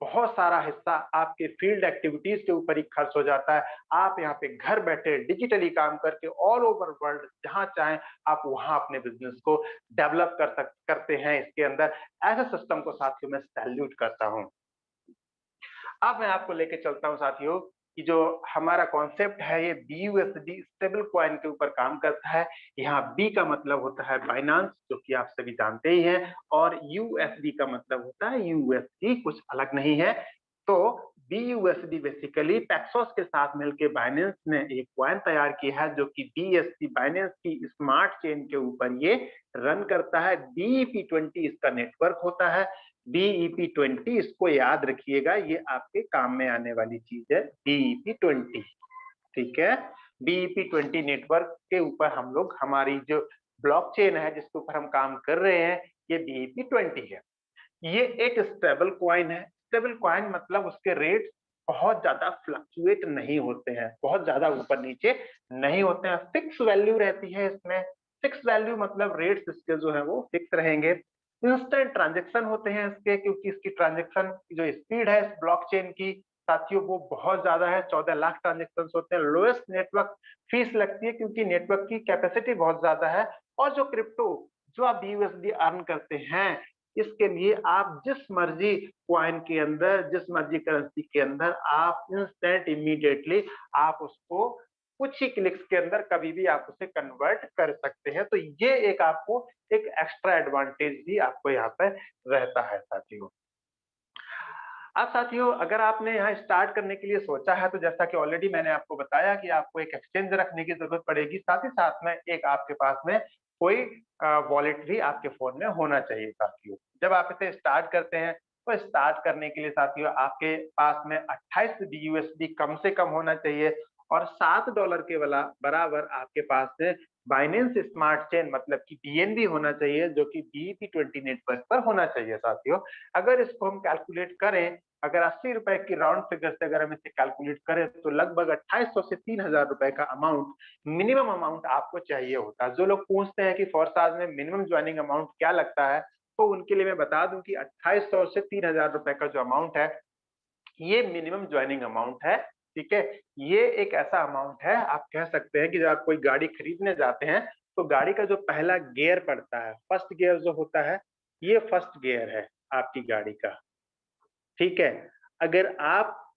बहुत सारा हिस्सा आपके फील्ड एक्टिविटीज के ऊपर ही खर्च हो जाता है। आप यहाँ पे घर बैठे डिजिटली काम करके ऑल ओवर वर्ल्ड जहां चाहें आप वहां अपने बिजनेस को डेवलप करते हैं इसके अंदर। ऐसे सिस्टम को साथियों मैं सैल्यूट करता हूं। अब मैं आपको लेके चलता हूं साथियों कि जो हमारा कॉन्सेप्ट है ये BUSD स्टेबल कॉइन के ऊपर काम करता है। यहाँ B का मतलब होता है बाइनांस, जो कि आप सभी जानते ही हैं, और USD का मतलब होता है USD, कुछ अलग नहीं है। तो BUSD बेसिकली पैक्सोस के साथ मिलकर बाइनेंस ने एक कॉइन तैयार किया है जो कि BSC बाइनेंस की स्मार्ट चेन के ऊपर ये रन करता है। BEP20 इसका नेटवर्क होता है। BEP20 इसको याद रखिएगा, ये आपके काम में आने वाली चीज है BEP20, ठीक है। BEP20 नेटवर्क के ऊपर हम लोग हमारी जो ब्लॉकचेन है जिसके ऊपर हम काम कर रहे हैं ये BEP20 है। ये एक स्टेबल कॉइन है। स्टेबल कॉइन मतलब उसके रेट बहुत ज्यादा फ्लक्चुएट नहीं होते हैं, बहुत ज्यादा ऊपर नीचे नहीं होते हैं, फिक्स वैल्यू रहती है इसमें। फिक्स वैल्यू मतलब रेट्स इसके जो है वो फिक्स रहेंगे। इंस्टेंट ट्रांजेक्शन होते हैं इसके, क्योंकि इसकी ट्रांजेक्शन की जो स्पीड है इस ब्लॉकचेन की साथियों वो बहुत ज्यादा है, 14 लाख ट्रांजेक्शन होते हैं। लोएस्ट नेटवर्क फीस लगती है क्योंकि नेटवर्क की कैपेसिटी बहुत ज्यादा है। और जो क्रिप्टो जो आप BUSD अर्न करते हैं इसके लिए आप जिस मर्जी कॉइन के अंदर, जिस मर्जी करेंसी के अंदर आप इंस्टेंट इमीडिएटली आप उसको कुछ ही क्लिक्स के अंदर कभी भी आप उसे कन्वर्ट कर सकते हैं। तो ये एक आपको एक एक्स्ट्रा एडवांटेज भी आपको यहाँ पर रहता है साथियों। अब साथियों अगर आपने यहाँ स्टार्ट करने के लिए सोचा है तो जैसा कि ऑलरेडी मैंने आपको बताया कि आपको एक एक्सचेंज रखने की जरूरत पड़ेगी, साथ ही साथ में एक आपके पास में कोई वॉलेट भी आपके फोन में होना चाहिए साथियों। जब आप इसे स्टार्ट करते हैं तो स्टार्ट करने के लिए साथियों आपके पास में 28 BUSD कम से कम होना चाहिए और $7 के बराबर आपके पास से बाइनेंस स्मार्ट चेन मतलब कि BNB होना चाहिए, जो कि BEP20 नेटवर्क पर होना चाहिए साथियों। अगर इसको हम कैलकुलेट करें, अगर 80 रुपए की राउंड फिगर से अगर हम इसे कैलकुलेट करें तो लगभग 2800 से 3000 रुपए का अमाउंट, मिनिमम अमाउंट आपको चाहिए होता है। जो लोग पूछते हैं कि फोर्साज में मिनिमम ज्वाइनिंग अमाउंट क्या लगता है, तो उनके लिए मैं बता दूं कि 2800 से 3000 रुपए का जो अमाउंट है ये मिनिमम ज्वाइनिंग अमाउंट है, ठीक है। ये एक ऐसा अमाउंट है, आप कह सकते हैं कि जब आप कोई गाड़ी खरीदने जाते हैं तो गाड़ी का जो पहला गियर पड़ता है, फर्स्ट गियर जो होता है, ये फर्स्ट गियर है आपकी गाड़ी का, ठीक है। अगर आप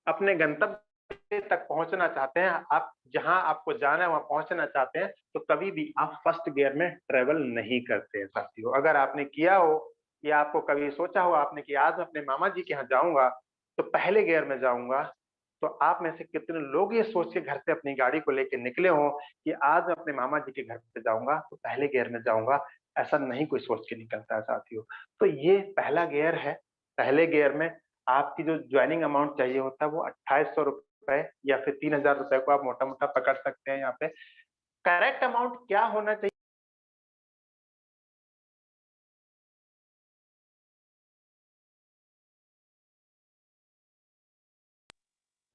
अपने गंतव्य तक पहुंचना चाहते हैं, आप जहां आपको जाना है वहां पहुंचना चाहते हैं, तो कभी भी आप फर्स्ट गियर में ट्रेवल नहीं करते हैं साथियों। अगर आपने किया हो या आपको कभी सोचा हो आपने कि आज मैं अपने मामा जी के यहाँ जाऊंगा तो पहले गियर में जाऊंगा, तो आप में से कितने लोग ये सोच के घर से अपनी गाड़ी को लेकर निकले हो कि आज मैं अपने मामा जी के घर पे जाऊंगा तो पहले गियर में जाऊंगा? ऐसा नहीं कोई सोच के निकलता है साथियों। तो ये पहला गियर है। पहले गियर में आपकी जो ज्वाइनिंग अमाउंट चाहिए होता है वो 2800 रुपए या फिर 3000 रुपए को आप मोटा मोटा पकड़ सकते हैं। यहाँ पे करेक्ट अमाउंट क्या होना चाहिए?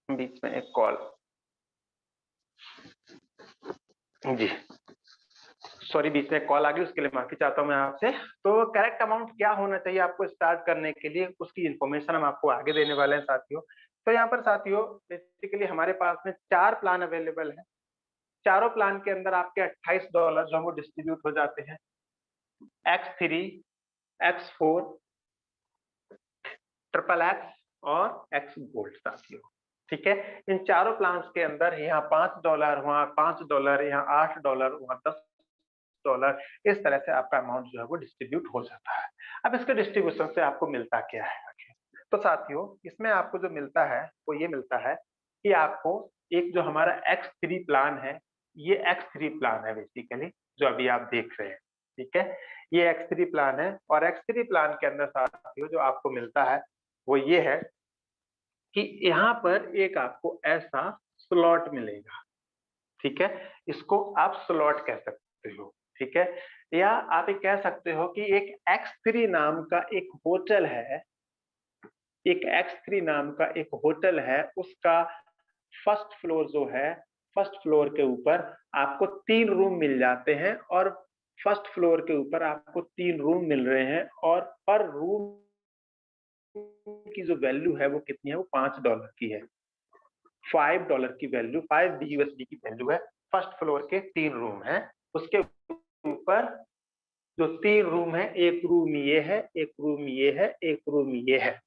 बीच में एक कॉल, जी सॉरी, बीच में कॉल आ गई, उसके लिए माफी चाहता हूं मैं आपसे। तो करेक्ट अमाउंट क्या होना चाहिए आपको स्टार्ट करने के लिए, उसकी इंफॉर्मेशन हम आपको आगे देने वाले हैं साथियों। तो यहाँ पर साथियों बेसिकली हमारे पास में 4 प्लान अवेलेबल है। चारों प्लान के अंदर आपके $28 जो वो डिस्ट्रीब्यूट हो जाते हैं, X3, X4, XXX और X गोल्ड साथियों, ठीक है। इन चारों प्लान्स के अंदर यहाँ $5, वहाँ $5, यहाँ $8, वहाँ $10, इस तरह से आपका अमाउंट जो है वो डिस्ट्रीब्यूट हो जाता है। अब इसके डिस्ट्रीब्यूशन से आपको मिलता क्या है आखिर? तो साथियों इसमें आपको जो मिलता है वो ये मिलता है कि आपको एक जो हमारा X3 प्लान है, ये X3 प्लान है बेसिकली जो अभी आप देख रहे हैं, ठीक है, ये X3 प्लान है और X3 प्लान के अंदर साथियों जो आपको मिलता है वो ये है कि यहाँ पर एक आपको ऐसा स्लॉट मिलेगा, ठीक है, इसको आप स्लॉट कह सकते हो, ठीक है, या आप ये कह सकते हो कि एक X3 नाम का एक होटल है, एक X3 नाम का एक होटल है, उसका फर्स्ट फ्लोर जो है, फर्स्ट फ्लोर के ऊपर आपको 3 रूम मिल जाते हैं और फर्स्ट फ्लोर के ऊपर आपको 3 रूम मिल रहे हैं और पर रूम की जो वैल्यू है वो कितनी है, वो $5 की है। $5 की वैल्यू, 5 USD की वैल्यू है। फर्स्ट फ्लोर के 3 रूम हैं, उसके ऊपर जो 3 रूम है, एक रूम ये है, एक रूम ये है, एक रूम ये है।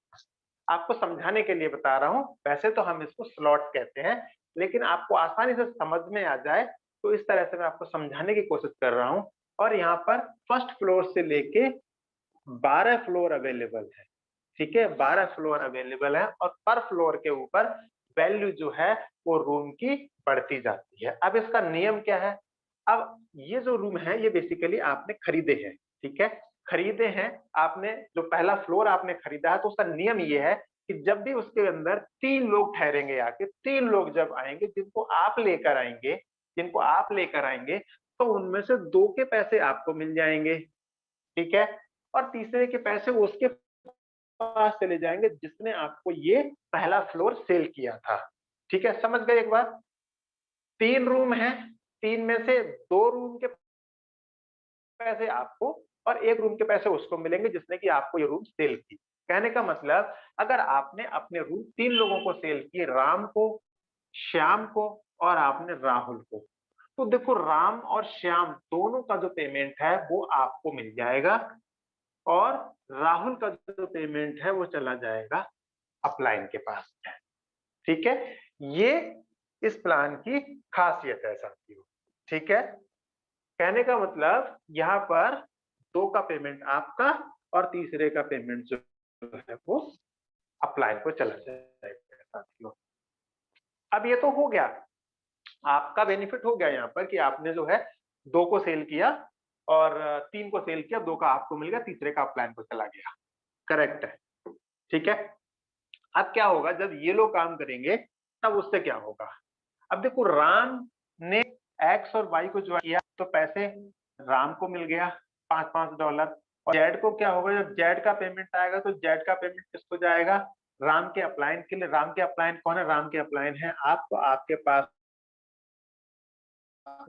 आपको समझाने के लिए बता रहा हूँ, वैसे तो हम इसको स्लॉट कहते हैं, लेकिन आपको आसानी से समझ में आ जाए तो इस तरह से मैं आपको समझाने की कोशिश कर रहा हूँ। और यहाँ पर फर्स्ट फ्लोर से लेके 12 फ्लोर अवेलेबल है, ठीक है, 12 फ्लोर अवेलेबल है और पर फ्लोर के ऊपर वैल्यू जो है वो रूम की बढ़ती जाती है। अब इसका नियम क्या है? अब ये जो रूम है ये बेसिकली आपने खरीदे हैं, ठीक है, खरीदे हैं आपने, जो पहला फ्लोर आपने खरीदा है तो उसका नियम ये है कि जब भी उसके अंदर 3 लोग ठहरेंगे आके, 3 लोग जब आएंगे जिनको आप लेकर आएंगे तो उनमें से 2 के पैसे आपको मिल जाएंगे, ठीक है, और तीसरे के पैसे उसके पास चले जाएंगे जिसने आपको ये पहला फ्लोर सेल किया था, ठीक है, समझ गए एक बात? 3 रूम है, 3 में से 2 रूम के पैसे आपको और 1 रूम के पैसे उसको मिलेंगे जिसने कि आपको ये रूम सेल की। कहने का मतलब अगर आपने अपने रूम 3 लोगों को सेल किए, राम को, श्याम को और आपने राहुल को, तो देखो राम और श्याम दोनों का जो पेमेंट है वो आपको मिल जाएगा और राहुल का जो पेमेंट है वो चला जाएगा अपलाइन के पास में, ठीक है? ये इस प्लान की खासियत है साथियों, ठीक है? कहने का मतलब यहाँ पर 2 का पेमेंट आपका और तीसरे का पेमेंट जो है वो अपलाइन को चला जाएगा साथियों। अब ये तो हो गया, आपका बेनिफिट हो गया यहाँ पर कि आपने जो है 2 को सेल किया और 3 को सेल किया, 2 का आपको मिल गया, तीसरे का अपलाइन को चला गया, करेक्ट है, ठीक है? अब क्या होगा जब ये लोग काम करेंगे तब उससे क्या होगा? अब देखो राम ने एक्स और वाई को ज्वाइन किया तो पैसे राम को मिल गया $5-5 और जेड को क्या होगा, जब जेड का पेमेंट आएगा तो जेड का पेमेंट किसको जाएगा? राम के अपलाइन के लिए। राम के अपलाइन कौन है? राम के अपलाइन है आप, तो आपके पास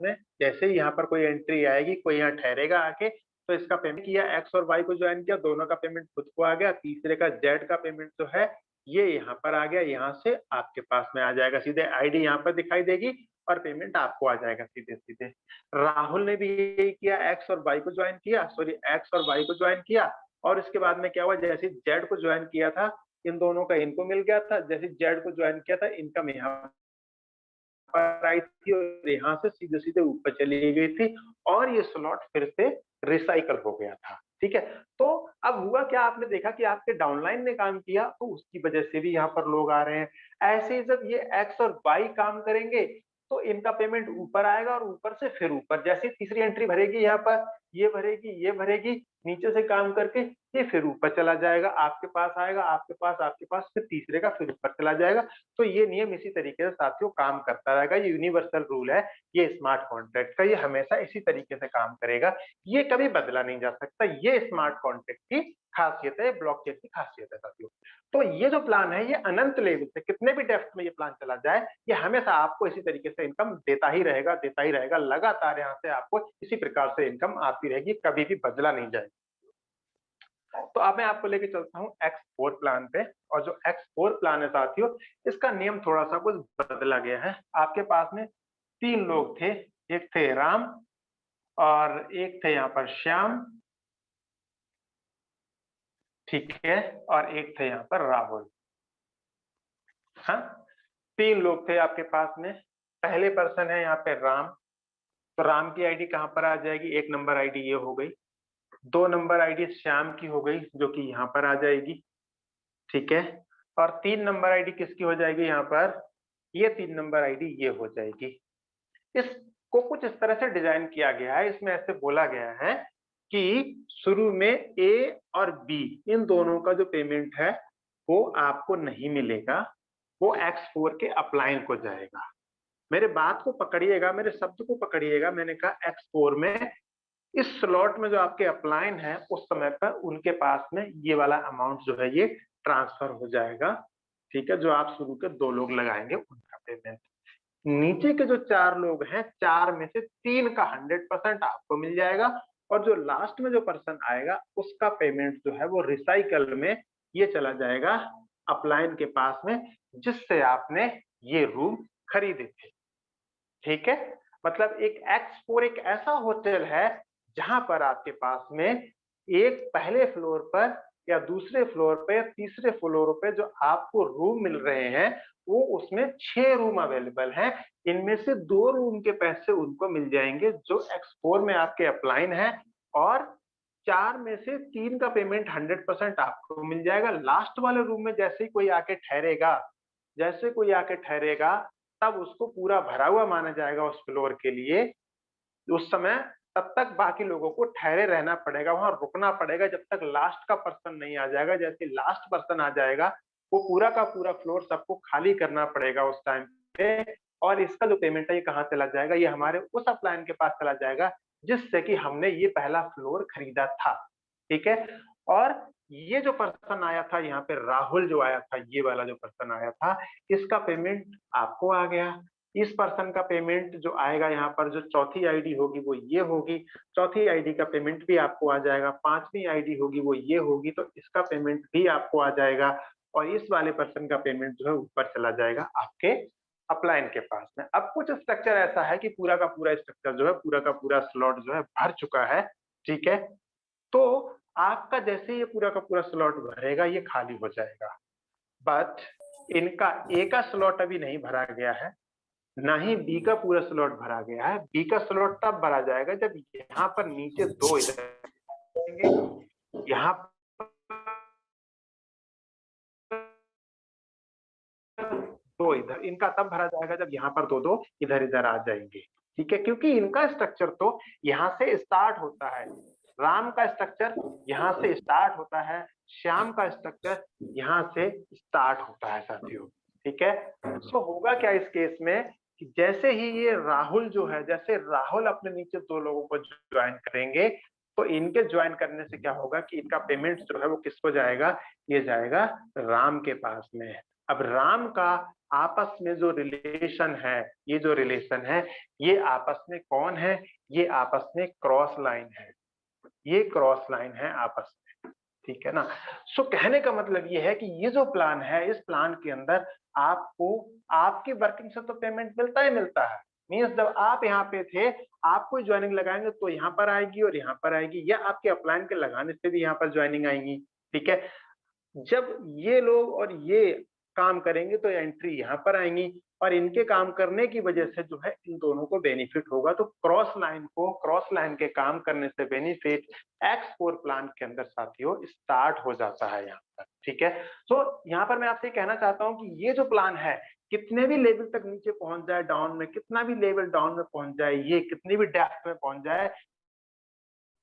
में जैसे ही यहाँ पर कोई एंट्री आएगी, कोई यहाँ ठहरेगा आके, तो इसका पेमेंट किया, एक्स और वाई को ज्वाइन किया, दोनों का पेमेंट खुद को आ गया, तीसरे का जेड का पेमेंट जो है ये यहाँ पर आ गया, यहाँ से आपके पास में आ जाएगा, सीधे आईडी यहाँ पर दिखाई देगी और पेमेंट आपको आ जाएगा सीधे सीधे। राहुल ने भी यही किया, एक्स और वाई को ज्वाइन किया, सॉरी एक्स और वाई को ज्वाइन किया और इसके बाद में क्या हुआ, जैसे जेड को ज्वाइन किया था इन दोनों का इनको मिल गया था, जैसे जेड को ज्वाइन किया था इनकम यहाँ पर आई थी और यहाँ से सीधे सीधे ऊपर चली गई थी और ये स्लॉट फिर से रिसाइकल हो गया था, ठीक है? तो अब हुआ क्या, आपने देखा कि आपके डाउनलाइन ने काम किया तो उसकी वजह से भी यहाँ पर लोग आ रहे हैं। ऐसे ही जब ये एक्स और वाई काम करेंगे तो इनका पेमेंट ऊपर आएगा और ऊपर से फिर ऊपर, जैसे तीसरी एंट्री भरेगी यहाँ पर, ये भरेगी, नीचे से काम करके ये फिर ऊपर चला जाएगा, आपके पास आएगा, आपके पास फिर तीसरे का फिर ऊपर चला जाएगा। तो ये नियम इसी तरीके से साथियों काम करता रहेगा, ये यूनिवर्सल रूल है, ये स्मार्ट कॉन्ट्रैक्ट का, ये हमेशा इसी तरीके से काम करेगा, ये कभी बदला नहीं जा सकता, ये स्मार्ट कॉन्ट्रैक्ट की खासियत है, ब्लॉकचेन की खासियत है साथियों। तो ये जो प्लान है ये अनंत लेवल से कितने भी डेप्थ में ये प्लान चला जाए, ये हमेशा आपको इसी तरीके से इनकम देता ही रहेगा, लगातार यहाँ से आपको इसी प्रकार से इनकम आती रहेगी, कभी भी बदला नहीं जाएगी। तो अब मैं आपको लेके चलता हूँ X4 प्लान पे, और जो X4 प्लान है साथियों, इसका नियम थोड़ा सा कुछ बदला गया है। आपके पास में 3 लोग थे, एक थे राम और एक थे यहाँ पर श्याम, ठीक है, और एक थे यहाँ पर राहुल। हाँ, 3 लोग थे आपके पास में। पहले पर्सन है यहाँ पे राम, तो राम की आईडी कहाँ पर आ जाएगी? 1 नंबर आईडी ये हो गई, 2 नंबर आईडी श्याम की हो गई जो कि यहाँ पर आ जाएगी, ठीक है, और 3 नंबर आईडी किसकी हो जाएगी यहाँ पर? ये 3 नंबर आईडी ये हो जाएगी। इसको कुछ इस तरह से डिजाइन किया गया है, इसमें ऐसे बोला गया है कि शुरू में ए और बी इन दोनों का जो पेमेंट है वो आपको नहीं मिलेगा, वो X4 के अपलाइन को जाएगा। मेरे बात को पकड़िएगा, मेरे शब्द को पकड़िएगा। मैंने कहा X4 में इस स्लॉट में जो आपके अपलाइन है उस समय पर उनके पास में ये वाला अमाउंट जो है ये ट्रांसफर हो जाएगा, ठीक है, जो आप शुरू के 2 लोग लगाएंगे उनका पेमेंट। नीचे के जो 4 लोग हैं, 4 में से 3 का 100% आपको मिल जाएगा और जो लास्ट में जो पर्सन आएगा उसका पेमेंट जो है वो रिसाइकल में ये चला जाएगा अपलाइन के पास में, जिससे आपने ये रूम खरीदे थे, ठीक है। मतलब एक X4 एक ऐसा होटल है जहां पर आपके पास में एक पहले फ्लोर पर या दूसरे फ्लोर पे या तीसरे फ्लोर पे जो आपको रूम मिल रहे हैं वो उसमें 6 रूम अवेलेबल हैं। इनमें से 2 रूम के पैसे उनको मिल जाएंगे जो X4 में आपके अपलाइन है और 4 में से 3 का पेमेंट 100% आपको मिल जाएगा। लास्ट वाले रूम में जैसे ही कोई आके ठहरेगा, जैसे कोई आके ठहरेगा तब उसको पूरा भरा हुआ माना जाएगा उस फ्लोर के लिए। उस समय तब तक बाकी लोगों को ठहरे रहना पड़ेगा, वहां रुकना पड़ेगा जब तक लास्ट का पर्सन नहीं आ जाएगा। जैसे लास्ट पर्सन आ जाएगा वो पूरा का पूरा फ्लोर सबको खाली करना पड़ेगा उस टाइम पे और इसका जो पेमेंट है ये कहाँ चला जाएगा, ये हमारे उस अपलाइन के पास चला जाएगा जिससे कि हमने ये पहला फ्लोर खरीदा था, ठीक है। और ये जो पर्सन आया था यहाँ पे राहुल जो आया था, ये वाला जो पर्सन आया था, इसका पेमेंट आपको आ गया। इस पर्सन का पेमेंट जो आएगा यहाँ पर जो चौथी आईडी होगी वो ये होगी, चौथी आईडी का पेमेंट भी आपको आ जाएगा, पांचवी आईडी होगी वो ये होगी तो इसका पेमेंट भी आपको आ जाएगा और इस वाले पर्सन का पेमेंट जो है ऊपर चला जाएगा आपके अपलाइन के पास में। अब कुछ स्ट्रक्चर ऐसा है कि पूरा का पूरा स्ट्रक्चर जो है, पूरा का पूरा स्लॉट जो है भर चुका है, ठीक है। तो आपका जैसे ये पूरा का पूरा स्लॉट भरेगा ये खाली हो जाएगा, बट इनका ए का स्लॉट अभी नहीं भरा गया है, ना ही बी का पूरा स्लॉट भरा गया है। बी का स्लॉट तब भरा जाएगा जब यहाँ पर नीचे 2 इधर, यहाँ दो इधर, इनका तब भरा जाएगा जब यहाँ पर 2-2 इधर इधर आ जाएंगे, ठीक है। क्योंकि इनका स्ट्रक्चर तो यहाँ से स्टार्ट होता है, राम का स्ट्रक्चर यहाँ से स्टार्ट होता है, श्याम का स्ट्रक्चर यहाँ से स्टार्ट होता है साथियों, ठीक है। सो होगा क्या इस केस में कि जैसे ही ये राहुल जो है, जैसे राहुल अपने नीचे 2 लोगों को ज्वाइन करेंगे तो इनके ज्वाइन करने से क्या होगा कि इनका पेमेंट जो है वो किसको जाएगा, ये जाएगा राम के पास में। अब राम का आपस में जो रिलेशन है, ये जो रिलेशन है ये आपस में कौन है, ये आपस में क्रॉस लाइन है, ये क्रॉस लाइन है आपस में, ठीक है ना। सो कहने का मतलब ये है कि ये जो प्लान है, इस प्लान के अंदर आपको आपकी वर्किंग से तो पेमेंट मिलता ही मिलता है। मींस जब आप यहाँ पे थे, आपको ज्वाइनिंग लगाएंगे तो यहाँ पर आएगी और यहाँ पर आएगी, या आपके अपलाइन के लगाने से भी यहाँ पर ज्वाइनिंग आएंगी, ठीक है। जब ये लोग और ये काम करेंगे तो एंट्री यहाँ पर आएंगी और इनके काम करने की वजह से जो है इन दोनों को बेनिफिट होगा। तो क्रॉस लाइन के काम करने से बेनिफिट X4 प्लान के अंदर साथियों स्टार्ट हो जाता है यहाँ पर, ठीक है। तो यहाँ पर मैं आपसे कहना चाहता हूँ कि ये जो प्लान है कितने भी लेवल तक नीचे पहुंच जाए डाउन में, कितना भी लेवल डाउन में पहुंच जाए, ये कितनी भी डेप्थ में पहुंच जाए,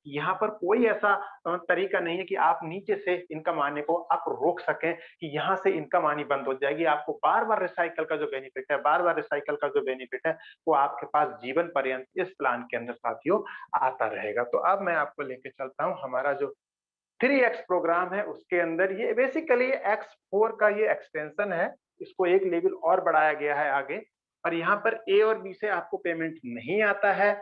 यहाँ पर कोई ऐसा तरीका नहीं है कि आप नीचे से इनकम आने को आप रोक सकें कि यहाँ से इनकम आनी बंद हो जाएगी। आपको बार बार रिसाइकल का जो बेनिफिट है, बार बार रिसाइकल का जो बेनिफिट है वो आपके पास जीवन पर्यंत इस प्लान के अंदर साथियों आता रहेगा। तो अब मैं आपको लेके चलता हूँ हमारा जो 3x प्रोग्राम है उसके अंदर। ये बेसिकली X4 का ये एक्सटेंशन है, इसको एक लेवल और बढ़ाया गया है आगे, और यहाँ पर ए और बी से आपको पेमेंट नहीं आता है।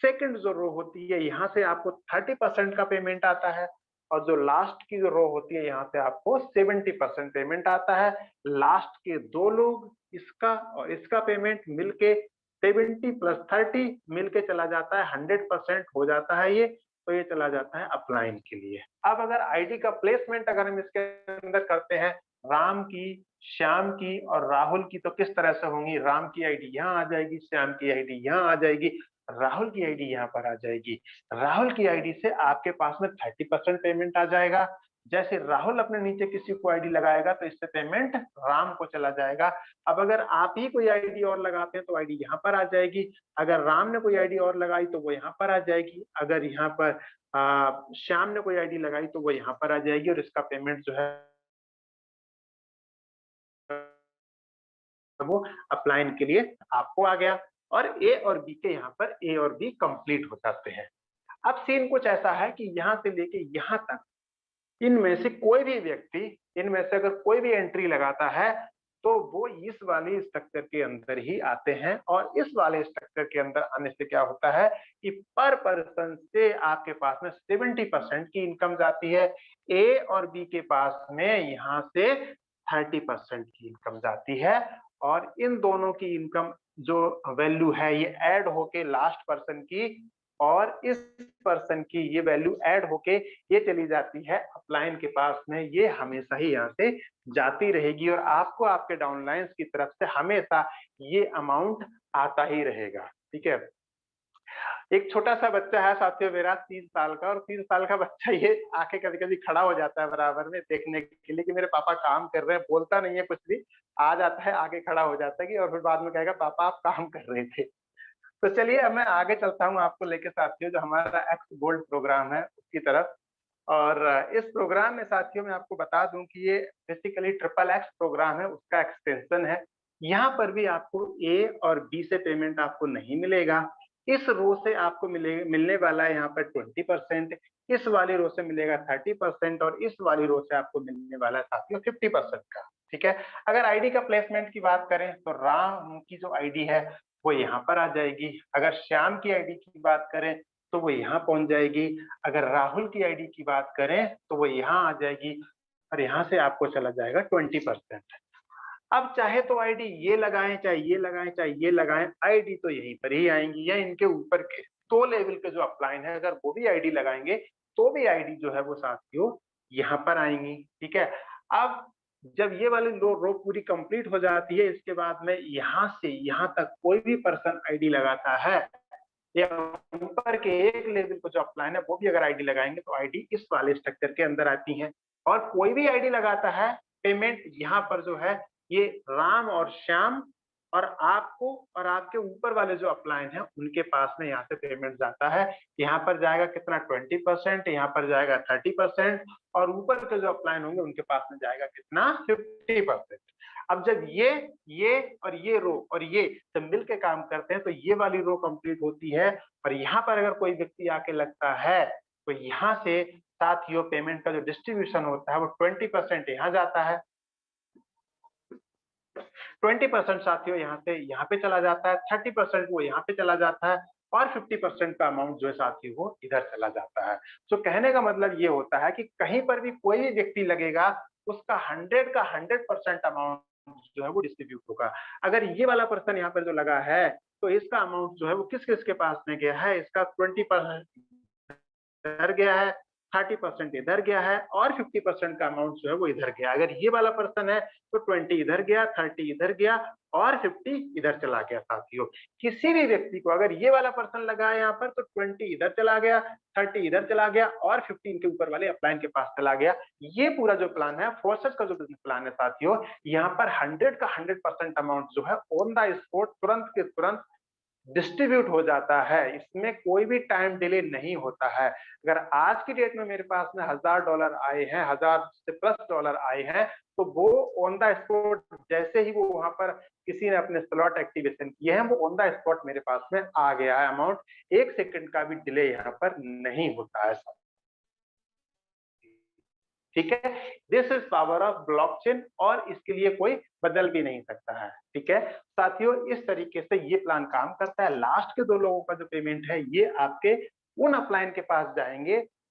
सेकंड जो रो होती है यहाँ से आपको 30% का पेमेंट आता है और जो लास्ट की जो रो होती है यहाँ से आपको 70% पेमेंट आता है। लास्ट के 2 लोग, इसका और इसका पेमेंट मिलके 70 + 30 मिलके चला जाता है, 100% हो जाता है ये, तो ये चला जाता है अपलाइन के लिए। अब अगर आईडी का प्लेसमेंट अगर हम इसके अंदर करते हैं, राम की, श्याम की और राहुल की, तो किस तरह से होंगी, राम की आईडी यहाँ आ जाएगी, श्याम की आईडी यहाँ आ जाएगी, राहुल की आईडी यहाँ पर आ जाएगी। राहुल की आईडी से आपके पास में 30% पेमेंट आ जाएगा, जैसे राहुल अपने नीचे किसी को आईडी लगाएगा तो इससे पेमेंट राम को चला जाएगा। अब अगर आप ही कोई आईडी और लगाते हैं तो आईडी यहाँ पर आ जाएगी, अगर राम ने कोई आईडी और लगाई तो वो यहाँ पर आ जाएगी, अगर यहाँ पर श्याम ने कोई आईडी लगाई तो वो यहाँ पर आ जाएगी, और इसका पेमेंट जो है वो अपलाइन के लिए आपको आ गया, और ए और बी के यहाँ पर ए और बी कंप्लीट हो जाते हैं। अब सीन कुछ ऐसा है कि यहाँ से लेके यहाँ तक इनमें से कोई भी व्यक्ति, इनमें से अगर कोई भी एंट्री लगाता है तो वो इस वाले स्ट्रक्चर के अंदर ही आते हैं, और इस वाले स्ट्रक्चर के अंदर आने से क्या होता है कि पर पर्सन से आपके पास में 70% की इनकम जाती है, ए और बी के पास में यहाँ से 30% की इनकम जाती है, और इन दोनों की इनकम जो वैल्यू है ये ऐड होके लास्ट पर्सन की और इस पर्सन की ये वैल्यू ऐड होके ये चली जाती है अपलाइन के पास में, ये हमेशा ही यहाँ से जाती रहेगी, और आपको आपके डाउनलाइंस की तरफ से हमेशा ये अमाउंट आता ही रहेगा। ठीक है, एक छोटा सा बच्चा है साथियों मेरा 3 साल का, और 3 साल का बच्चा ये आके कभी कभी खड़ा हो जाता है बराबर में देखने के लिए कि मेरे पापा काम कर रहे हैं, बोलता नहीं है कुछ भी, आ जाता है आगे खड़ा हो जाता है कि, और फिर बाद में कहेगा पापा आप काम कर रहे थे। तो चलिए अब मैं आगे चलता हूँ आपको लेके साथियों जो हमारा एक्स गोल्ड प्रोग्राम है उसकी तरफ। और इस प्रोग्राम में साथियों मैं आपको बता दूं कि ये बेसिकली ट्रिपल एक्स प्रोग्राम है, उसका एक्सटेंशन है। यहाँ पर भी आपको ए और बी से पेमेंट आपको नहीं मिलेगा, इस रो से आपको मिलने वाला है यहाँ पर 20%, इस वाली रो से मिलेगा 30%, और इस वाली रो से आपको मिलने वाला है साथियों 50% का। ठीक है, अगर आईडी का प्लेसमेंट की बात करें तो राम की जो आईडी है वो यहाँ पर आ जाएगी, अगर श्याम की आईडी की बात करें तो वो यहाँ पहुंच जाएगी, अगर राहुल की आईडी की बात करें तो वो यहाँ आ जाएगी, और यहाँ से आपको चला जाएगा 20%। अब चाहे तो आईडी ये लगाएं, चाहे ये लगाएं, चाहे ये लगाएं, आईडी तो यहीं पर ही आएंगी, या इनके ऊपर के 2 लेवल के जो अपलाइन है अगर वो भी आईडी लगाएंगे तो भी आईडी जो है वो साथियों यहाँ पर आएंगी। ठीक है, अब जब ये वाली रो पूरी कंप्लीट हो जाती है, इसके बाद में यहाँ से यहाँ तक कोई भी पर्सन आईडी लगाता है, या ऊपर के एक लेवल को जो अपलाइन है वो भी अगर आईडी लगाएंगे तो आईडी इस वाले स्ट्रक्चर के अंदर आती है, और कोई भी आईडी लगाता है पेमेंट यहाँ पर जो है ये राम और श्याम और आपको और आपके ऊपर वाले जो अपलाइन है उनके पास में यहाँ से पेमेंट जाता है। यहाँ पर जाएगा कितना 20%, यहाँ पर जाएगा 30%, और ऊपर के जो अपलाइन होंगे उनके पास में जाएगा कितना 50%। अब जब ये और ये रो और ये सब मिल के काम करते हैं तो ये वाली रो कंप्लीट होती है, और यहाँ पर अगर कोई व्यक्ति आके लगता है तो यहाँ से साथियों पेमेंट का जो डिस्ट्रीब्यूशन होता है वो 20% यहाँ जाता है, 20% साथियों यहाँ से यहाँ पे चला जाता है, 30% वो यहाँ पे चला जाता है, और 50% का अमाउंट जो है साथियों वो इधर चला जाता है। तो कहने का मतलब ये होता है कि कहीं पर भी कोई भी व्यक्ति लगेगा उसका 100 का 100% अमाउंट जो है वो डिस्ट्रीब्यूट होगा। अगर ये वाला पर्सन यहाँ पर जो लगा है तो इसका अमाउंट जो है वो किस किस के पास में गया है, इसका 20% इधर गया है, 30% इधर गया है, और 50% का अमाउंट जो है वो इधर गया। अगर ये वाला पर्सन है तो 20 इधर गया, 30 इधर गया, और 50 इधर चला गया। साथियों किसी भी व्यक्ति को अगर ये वाला पर्सन लगा है यहाँ पर तो 20 इधर चला गया, 30 इधर चला गया, और 15 के ऊपर वाले अपलाइन के पास चला गया। ये पूरा जो प्लान है फोर्सेस का जो बिजनेस प्लान है साथियों, यहाँ पर 100 का 100% अमाउंट जो है ऑन द स्पॉट तुरंत के तुरंत डिस्ट्रीब्यूट हो जाता है, इसमें कोई भी टाइम डिले नहीं होता है। अगर आज की डेट में मेरे पास में $1000 आए हैं, 1000 से प्लस डॉलर आए हैं, तो वो ऑन द स्पॉट जैसे ही वो वहां पर किसी ने अपने स्लॉट एक्टिवेशन किए हैं वो ऑन द स्पॉट मेरे पास में आ गया है अमाउंट, 1 सेकंड का भी डिले यहाँ पर नहीं होता है। ठीक है, this is power of blockchain, और इसके लिए कोई बदल भी नहीं सकता है। ठीक है साथियों, इस तरीके से ये प्लान काम करता है। लास्ट के 2 लोगों का जो पेमेंट है ये आपके उन अपलाइन के पास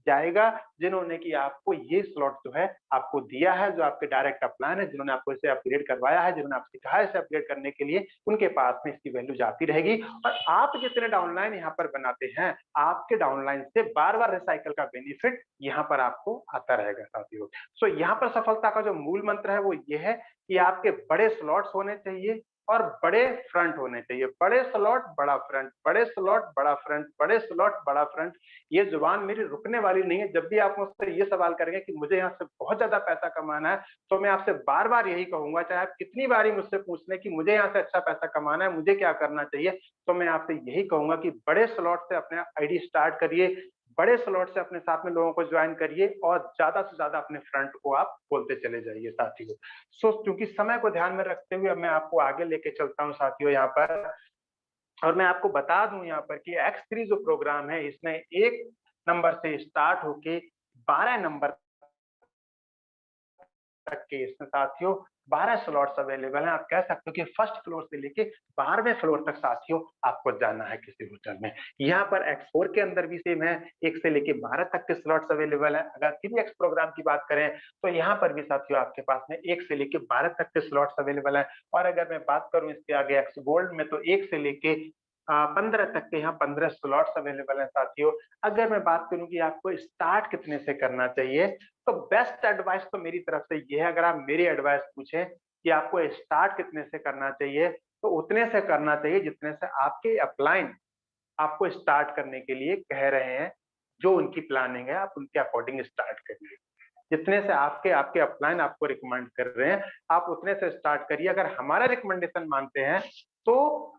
जाएगा जिन्होंने कि आपको ये स्लॉट जो है आपको दिया है, जो आपके डायरेक्ट अपलाइन है, जिन्होंने आपको इसे अपग्रेड करवाया है, जिन्होंने आपसे कहा है इसे अपग्रेड करने के लिए, उनके पास में इसकी वैल्यू जाती रहेगी। और आप जितने डाउनलाइन यहाँ पर बनाते हैं आपके डाउनलाइन से बार बार रिसाइकल का बेनिफिट यहाँ पर आपको आता रहेगा साथियों। सो यहाँ पर सफलता का जो मूल मंत्र है वो ये है कि आपके बड़े स्लॉट्स होने चाहिए, और बड़े फ्रंट होने चाहिए। बड़े स्लॉट बड़ा फ्रंट, बड़े स्लॉट बड़ा फ्रंट, बड़े स्लॉट बड़ा फ्रंट। ये जुबान मेरी रुकने वाली नहीं है। जब भी आप मुझसे ये सवाल करेंगे कि मुझे यहाँ से बहुत ज्यादा पैसा कमाना है, तो मैं आपसे बार बार यही कहूंगा, चाहे आप कितनी बारी मुझसे पूछ लें कि मुझे यहाँ से अच्छा पैसा कमाना है, मुझे क्या करना चाहिए, तो मैं आपसे यही कहूंगा कि बड़े स्लॉट से अपने आईडी स्टार्ट करिए, बड़े स्लॉट से अपने साथ में लोगों को ज्वाइन करिए और ज्यादा से ज्यादा अपने फ्रंट को आप खोलते चले जाइए साथियों। सो क्योंकि समय को ध्यान में रखते हुए अब मैं आपको आगे लेके चलता हूँ साथियों यहाँ पर, और मैं आपको बता दूं यहाँ पर कि X3 जो प्रोग्राम है, इसमें 1 नंबर से स्टार्ट होके 12 नंबर तक के इसमें साथियों 12 स्लॉट्स अवेलेबल हैं। आप कह सकते हो कि फर्स्ट फ्लोर से लेके 12वें फ्लोर तक साथियों आपको जाना है किसी होटल में। यहाँ पर X4 के अंदर भी सेम है, 1 से लेके 12 तक के स्लॉट्स अवेलेबल हैं। अगर 3X प्रोग्राम की बात करें तो यहाँ पर भी साथियों आपके पास में 1 से लेके 12 तक के स्लॉट्स अवेलेबल हैं। और अगर मैं बात करूँ इसके आगे X गोल्ड में, तो 1 से लेके 15 तक के यहाँ 15 स्लॉट्स अवेलेबल हैं साथियों। अगर मैं बात करूँ कि आपको स्टार्ट कितने से करना चाहिए, तो बेस्ट एडवाइस तो मेरी तरफ से ये है, अगर आप मेरी एडवाइस पूछें कि आपको स्टार्ट कितने से करना चाहिए, तो उतने से करना चाहिए जितने से आपके अपलाइन आपको स्टार्ट करने के लिए कह रहे हैं। जो उनकी प्लानिंग है आप उनके अकॉर्डिंग स्टार्ट करिए। जितने से आपके आपके अपलाइन आपको रिकमेंड कर रहे हैं, आप उतने से स्टार्ट करिए। अगर हमारा रिकमेंडेशन मानते हैं तो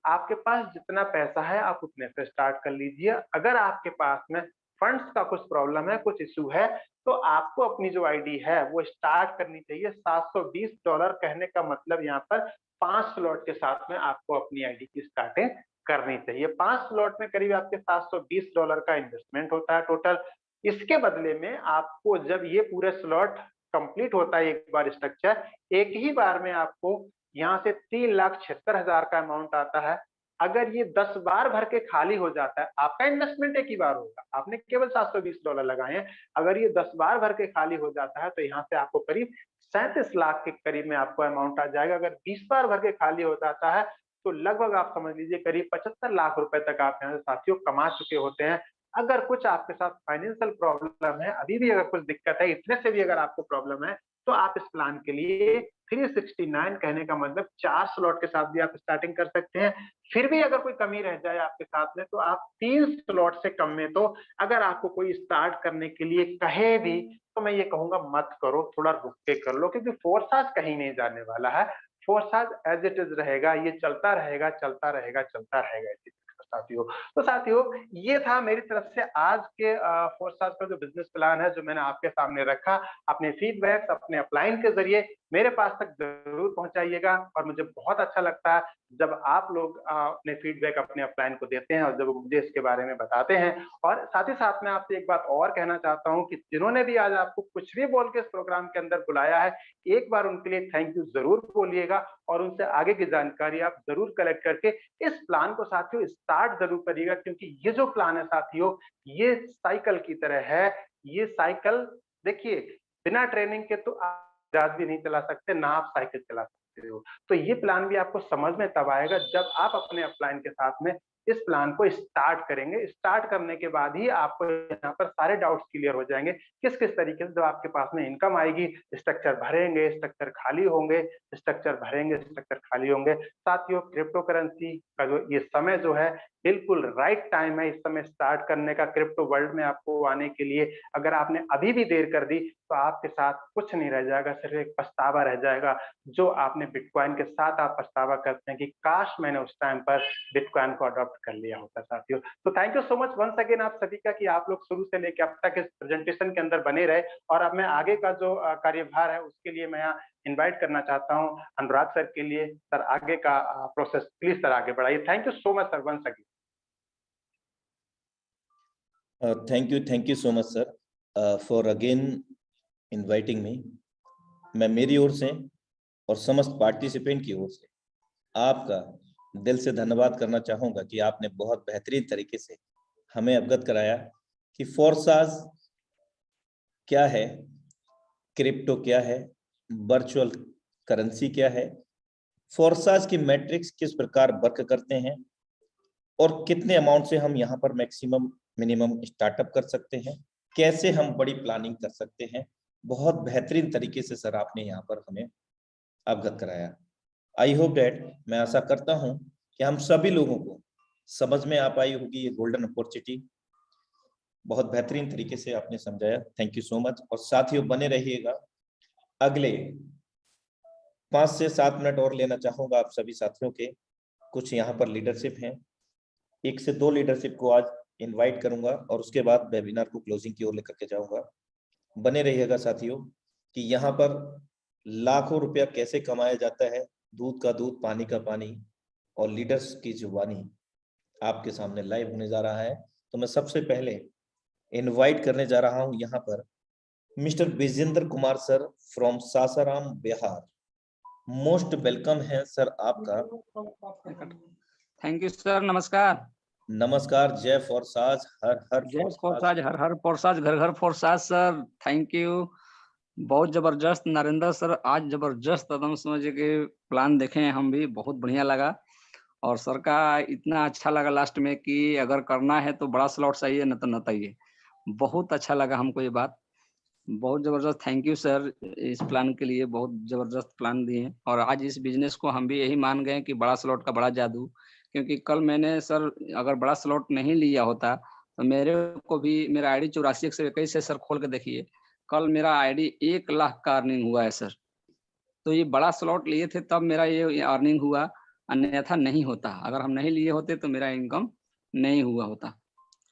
आपके पास जितना पैसा है आप उतने से स्टार्ट कर लीजिए। अगर आपके पास में फंड्स का कुछ प्रॉब्लम है, कुछ इशू है, तो आपको अपनी जो आईडी है वो स्टार्ट करनी चाहिए $720। कहने का मतलब यहाँ पर 5 स्लॉट के साथ में आपको अपनी आईडी की स्टार्टिंग करनी चाहिए। 5 स्लॉट में करीब आपके $720 का इन्वेस्टमेंट होता है टोटल। इसके बदले में आपको जब ये पूरे स्लॉट कंप्लीट होता है, एक बार स्ट्रक्चर, एक ही बार में आपको यहाँ से 3,76,000 का अमाउंट आता है। अगर ये 10 बार भर के खाली हो जाता है, आपका इन्वेस्टमेंट एक ही बार होगा, आपने केवल $720 लगाए हैं। अगर ये 10 बार भर के खाली हो जाता है, तो यहाँ से आपको करीब 37 लाख के करीब में आपको अमाउंट आ जाएगा। अगर 20 बार भर के खाली हो जाता है, तो लगभग आप समझ लीजिए करीब 75 लाख रुपए तक आप यहाँ से साथियों कमा चुके होते हैं। अगर कुछ आपके साथ फाइनेंशियल प्रॉब्लम है, अभी भी अगर कुछ दिक्कत है, इतने से भी अगर आपको प्रॉब्लम है, तो आप इस प्लान के लिए 369, कहने का मतलब 4 स्लॉट के साथ भी आप स्टार्टिंग कर सकते हैं। फिर भी अगर कोई कमी रह जाए आपके साथ में, तो आप 3 स्लॉट से कम में, तो अगर आपको कोई स्टार्ट करने के लिए कहे भी, तो मैं ये कहूंगा मत करो, थोड़ा रुक के कर लो, क्योंकि फोर्साज कहीं नहीं जाने वाला है। फोर्साज एज इट इज रहेगा, ये चलता रहेगा, चलता रहेगा, चलता रहेगा इसी तरह साथियों। तो साथियों, ये था मेरी तरफ से आज के फोर्साज का जो बिजनेस प्लान है, जो मैंने आपके सामने रखा। अपने फीडबैक अपने अपलाइन के जरिए मेरे पास तक जरूर पहुंचाइएगा, और मुझे बहुत अच्छा लगता है जब आप लोग अपने फीडबैक अपने अपलाइन को देते हैं और जब मुझे इसके बारे में बताते हैं। और साथ ही साथ मैं आपसे एक बात और कहना चाहता हूं कि जिन्होंने भी आज आपको कुछ भी बोल के इस प्रोग्राम के अंदर बुलाया है, एक बार उनके लिए थैंक यू जरूर बोलिएगा, और उनसे आगे की जानकारी आप जरूर कलेक्ट करके इस प्लान को साथियों स्टार्ट जरूर करिएगा। क्योंकि ये जो प्लान है साथियों, ये साइकिल की तरह है। ये साइकिल देखिए, बिना ट्रेनिंग के तो आप जहाज भी नहीं चला सकते, ना आप साइकिल चला सकते हो। तो ये प्लान भी आपको समझ में तब आएगा जब आप अपने अपलाइन के साथ में इस प्लान को स्टार्ट करेंगे। स्टार्ट करने के बाद ही आपको यहाँ पर सारे डाउट्स क्लियर हो जाएंगे, किस किस तरीके से जब आपके पास में इनकम आएगी, स्ट्रक्चर भरेंगे, स्ट्रक्चर खाली होंगे, स्ट्रक्चर भरेंगे, स्ट्रक्चर खाली होंगे। साथियों, क्रिप्टो करेंसी का जो ये समय जो है, बिल्कुल राइट टाइम है इस समय स्टार्ट करने का क्रिप्टो वर्ल्ड में आपको आने के लिए। अगर आपने अभी भी देर कर दी, तो आपके साथ कुछ नहीं रह जाएगा, सिर्फ एक पछतावा रह जाएगा। जो आपने बिटकॉइन के साथ आप पछतावा करते हैं कि काश मैंने उस टाइम पर बिटकॉइन को अडॉप्ट कर लिया होता साथियों। तो thank you so much once again आप सभी का, कि आप लोग शुरू से लेकर अब तक इस प्रेजेंटेशन के अंदर बने रहे। और अब मैं आगे का जो कार्यभार है उसके लिए मैं इनवाइट करना चाहता हूं अनुराग सर के लिए। सर, आगे का प्रोसेस प्लीज सर आगे बढ़ाइए। Thank you so much sir once again. Thank you so much sir for again inviting me. मैं मेरी ओर से और समस्त पार्टिसिपेंट की ओर से आपका दिल से धन्यवाद करना चाहूंगा कि आपने बहुत बेहतरीन तरीके से हमें अवगत कराया कि फोर्साज क्या है, क्रिप्टो क्या है, वर्चुअल करेंसी क्या है, फोर्साज की मैट्रिक्स किस प्रकार वर्क करते हैं, और कितने अमाउंट से हम यहाँ पर मैक्सिमम मिनिमम स्टार्टअप कर सकते हैं, कैसे हम बड़ी प्लानिंग कर सकते हैं। बहुत बेहतरीन तरीके से सर आपने यहाँ पर हमें अवगत कराया। आई होप डैट, मैं आशा करता हूं कि हम सभी लोगों को समझ में आ पाई होगी ये गोल्डन अपॉर्चुनिटी। बहुत बेहतरीन तरीके से आपने समझाया, थैंक यू सो मच। और साथियों बने रहिएगा, अगले 5 से 7 मिनट और लेना चाहूंगा आप सभी साथियों के। कुछ यहाँ पर लीडरशिप हैं, 1 से 2 लीडरशिप को आज इनवाइट करूंगा और उसके बाद वेबिनार को क्लोजिंग की ओर लेकर के जाऊंगा। बने रहिएगा साथियों कि यहाँ पर लाखों रुपया कैसे कमाया जाता है, दूध का दूध पानी का पानी और लीडर्स की जुबानी आपके सामने लाइव होने जा रहा है। तो मैं सबसे पहले इनवाइट करने जा रहा हूं यहाँ पर mister Vijendra Kumar sir from Sasaram Bihar. Most welcome है सर आपका। थैंक यू सर, नमस्कार। नमस्कार, जय फॉरसाज, हर हर जय फॉरसाज, हर हर फॉरसाज, घर घर फॉरसाज सर, थैंक यू। बहुत जबरदस्त नरेंद्र सर, आज जबरदस्त एकदम समझ के प्लान देखे हैं हम भी, बहुत बढ़िया लगा। और सर का इतना अच्छा लगा लास्ट में कि अगर करना है तो बड़ा स्लॉट चाहिए, न तो न चाहिए। बहुत अच्छा लगा हमको ये बात, बहुत जबरदस्त। थैंक यू सर इस प्लान के लिए, बहुत जबरदस्त प्लान दिए। और आज इस बिजनेस को हम भी यही मान गए कि बड़ा स्लॉट का बड़ा जादू, क्योंकि कल मैंने सर अगर बड़ा स्लॉट नहीं लिया होता तो मेरे को भी मेरा आईडी 84 से सर खोल के देखिए, कल मेरा आईडी 1 लाख का अर्निंग हुआ है सर। तो ये बड़ा स्लॉट लिए थे तब मेरा ये अर्निंग हुआ, अन्यथा नहीं होता। अगर हम नहीं लिए होते तो मेरा इनकम नहीं हुआ होता।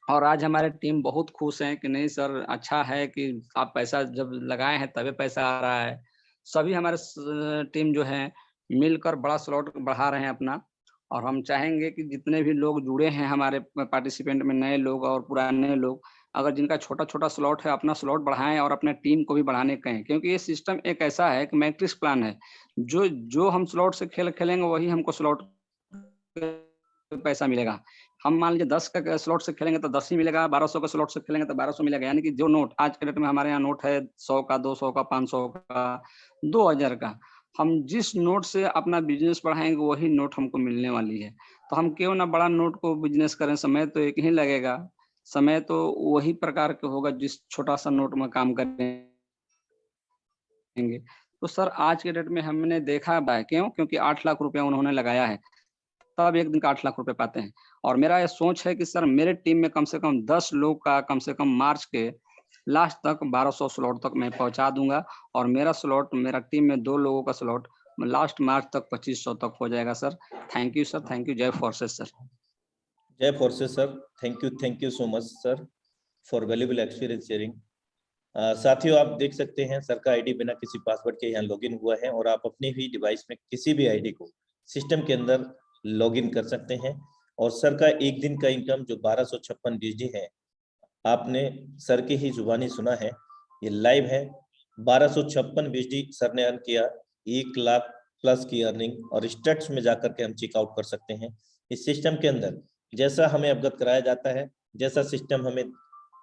और आज हमारे टीम बहुत खुश हैं कि नहीं सर, अच्छा है कि आप पैसा जब लगाए हैं तभी पैसा आ रहा है। सभी हमारे टीम जो है मिलकर बड़ा स्लॉट बढ़ा रहे हैं अपना। और हम चाहेंगे कि जितने भी लोग जुड़े हैं हमारे पार्टिसिपेंट में, नए लोग और पुराने लोग, अगर जिनका छोटा छोटा स्लॉट है अपना स्लॉट बढ़ाएं और अपने टीम को भी बढ़ाने कहें, क्योंकि ये सिस्टम एक ऐसा है कि मैट्रिक्स प्लान है। जो जो हम स्लॉट से खेलेंगे वही हमको स्लॉट पैसा मिलेगा। हम मान लीजिए 10 का स्लॉट से खेलेंगे तो 10 ही मिलेगा, 1200 का स्लॉट से खेलेंगे तो 1200 मिलेगा। यानी कि जो नोट आज के डेट में हमारे यहाँ नोट है 100 का, 200 का, 500 का, 2000 का, हम जिस नोट से अपना बिजनेस बढ़ाएंगे वही नोट हमको मिलने वाली है। तो हम क्यों ना बड़ा नोट को बिजनेस करें, समय तो एक ही लगेगा, समय तो वही प्रकार के होगा जिस छोटा सा नोट में काम करेंगे। तो सर आज के डेट में हमने देखा है, क्यों? क्योंकि 8 लाख रुपया उन्होंने लगाया है, तब एक दिन का 8 लाख रुपए पाते हैं। और मेरा ये सोच है कि सर मेरे टीम में कम से कम 10 लोग का कम से कम मार्च के लास्ट तक 1200 स्लॉट तक मैं पहुंचा दूंगा। और मेरा स्लॉट, मेरा टीम में 2 लोगों का स्लॉट लास्ट मार्च तक 2500 तक हो जाएगा sir. Thank you sir, thank you. जय फोर्सेस सर। जय forces sir, thank you so much sir for valuable experience sharing. साथियों आप देख सकते हैं सर का आईडी बिना किसी पासवर्ड के यहाँ लॉगिन हुआ है और आप अपनी भी डिवाइस में किसी भी आईडी को सिस्टम के अंदर लॉगिन कर सकते हैं। और सर का एक दिन का इनकम जो 1256 बीएसडी है, आपने सर की ही जुबानी सुना है, ये लाइव है। 1256 बीएसडी सर ने अर्न किया, 1 लाख प्लस की अर्निंग। और स्टेट्स में जाकर के हम चेकआउट कर सकते हैं इस सिस्टम के अंदर। जैसा हमें अवगत कराया जाता है, जैसा सिस्टम हमें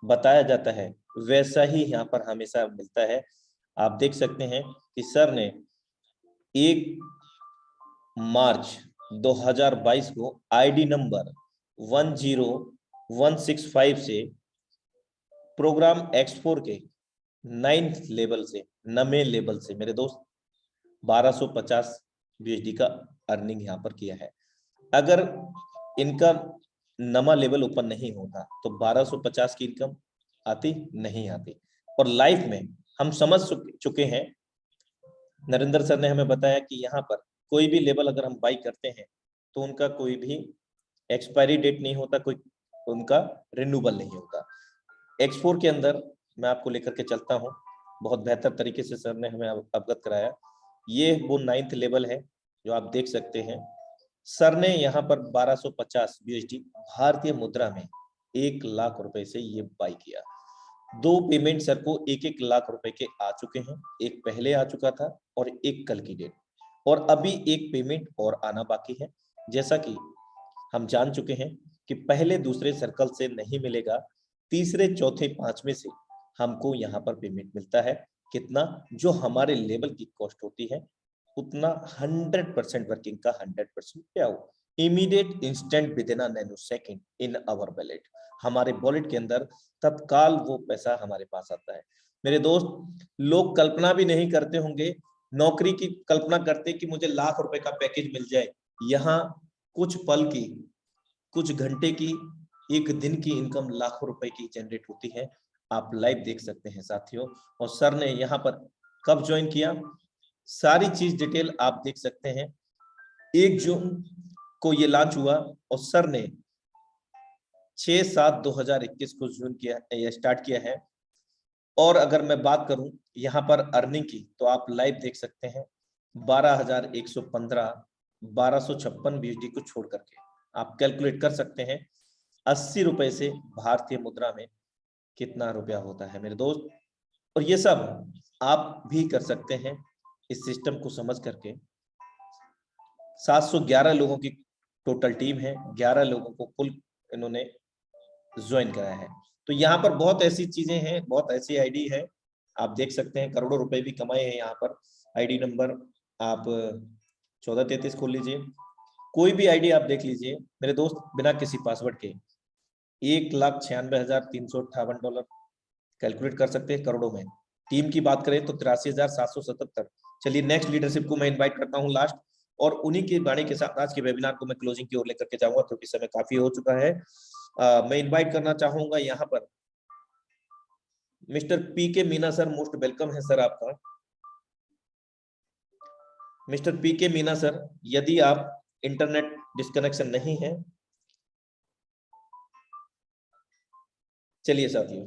बताया जाता है, वैसा ही यहाँ पर हमेशा मिलता है। आप देख सकते हैं कि सर ने 1 मार्च 2022 को आईडी नंबर 10165 से प्रोग्राम X4 के 9th लेवल से, 9वें लेवल से मेरे दोस्त 1250 बीएसडी का अर्निंग यहाँ पर किया है। अगर इनका नमा लेवल ओपन नहीं होता तो 1250 की इनकम आती नहीं आती। और लाइफ में हम समझ चुके हैं, नरेंद्र सर ने हमें बताया कि यहाँ पर कोई भी लेवल अगर हम बाई करते हैं तो उनका कोई भी एक्सपायरी डेट नहीं होता, कोई उनका रिन्यूअल नहीं होता। X4 के अंदर मैं आपको लेकर के चलता हूँ, बहुत बेहतर तरीके से सर ने हमें अवगत कराया। ये वो 9th लेवल है जो आप देख सकते हैं। सर ने यहाँ पर 1250 बीएसडी भारतीय मुद्रा में 1 लाख रुपए से ये बाई किया। 2 पेमेंट सर को 1-1 लाख रुपए के आ चुके हैं, एक पहले आ चुका था और एक कल की डेट, और अभी एक पेमेंट और आना बाकी है। जैसा कि हम जान चुके हैं कि पहले दूसरे सर्कल से नहीं मिलेगा, तीसरे चौथे पांचवें से हमको यहाँ पर पेमेंट मिलता है। कितना? जो हमारे लेवल की कॉस्ट होती है उतना 100% वर्किंग का 100% pay out, immediate instant within a nano second in our wallet. हमारे वॉलेट के अंदर तत्काल वो पैसा हमारे पास आता है। मेरे दोस्त, लोग कल्पना भी नहीं करते होंगे नौकरी की कल्पना करते कि मुझे लाख रुपए का पैकेज मिल जाए। यहाँ कुछ पल की, कुछ घंटे की, एक दिन की इनकम लाखों रुपए की जनरेट होती है। आप लाइव देख सकते हैं साथियों। और सर ने यहाँ पर कब ज्वाइन किया, सारी चीज डिटेल आप देख सकते हैं। 1 जून को ये लॉन्च हुआ और सर ने 6/7/2021 को ज्वाइन किया या स्टार्ट किया है। और अगर मैं बात करूं यहाँ पर अर्निंग की, तो आप लाइव देख सकते हैं 12,115, 1256 बीएसडी को छोड़ करके आप कैलकुलेट कर सकते हैं 80 रुपए से भारतीय मुद्रा में कितना रुपया होता है मेरे दोस्त। और ये सब आप भी कर सकते हैं इस सिस्टम को समझ करके। 711 लोगों की टोटल टीम है, 11 लोगों को कुल इन्होंने ज्वाइन कराया है। तो यहाँ पर बहुत ऐसी चीजें हैं, बहुत ऐसी आईडी है, आप देख सकते हैं करोड़ों रुपए भी कमाए हैं यहाँ पर। आईडी नंबर आप 1433 खोल लीजिए, कोई भी आईडी आप देख लीजिए मेरे दोस्त, बिना किसी पासवर्ड के $1,96,358 कैलकुलेट कर सकते हैं करोड़ों में। टीम की बात करें तो 83,777। चलिए नेक्स्ट लीडरशिप को मैं इन्वाइट करता हूँ लास्ट, और उन्हीं की वाणी के साथ आज के वेबिनार को मैं क्लोजिंग की ओर लेकर के जाऊंगा क्योंकि समय काफी हो चुका है। मैं इनवाइट करना चाहूंगा यहाँ पर मिस्टर पीके मीना सर। मोस्ट वेलकम है सर आपका। मिस्टर पीके मीना सर, यदि आप इंटरनेट डिस्कनेक्शन नहीं है, चलिए साथियों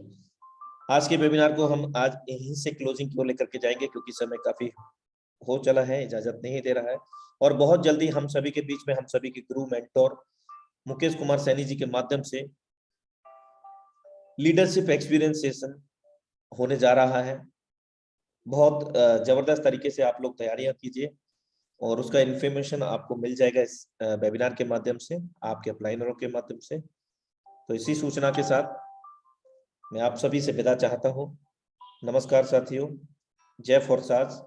आज के वेबिनार को हम आज यहीं से क्लोजिंग की ओर लेकर के जाएंगे क्योंकि समय काफी हो चला है, इजाजत नहीं दे रहा है। और बहुत जल्दी हम सभी के बीच में हम सभी के गुरु मेंटोर मुकेश कुमार सैनी जी के माध्यम से लीडरशिप एक्सपीरियंस सेशन होने जा रहा है। बहुत जबरदस्त तरीके से आप लोग तैयारियां कीजिए और उसका इन्फॉर्मेशन आपको मिल जाएगा इस वेबिनार के माध्यम से, आपके अपलाइनरों के माध्यम से। तो इसी सूचना के साथ मैं आप सभी से विदा चाहता हूं। नमस्कार साथियों, जय फोर्साज।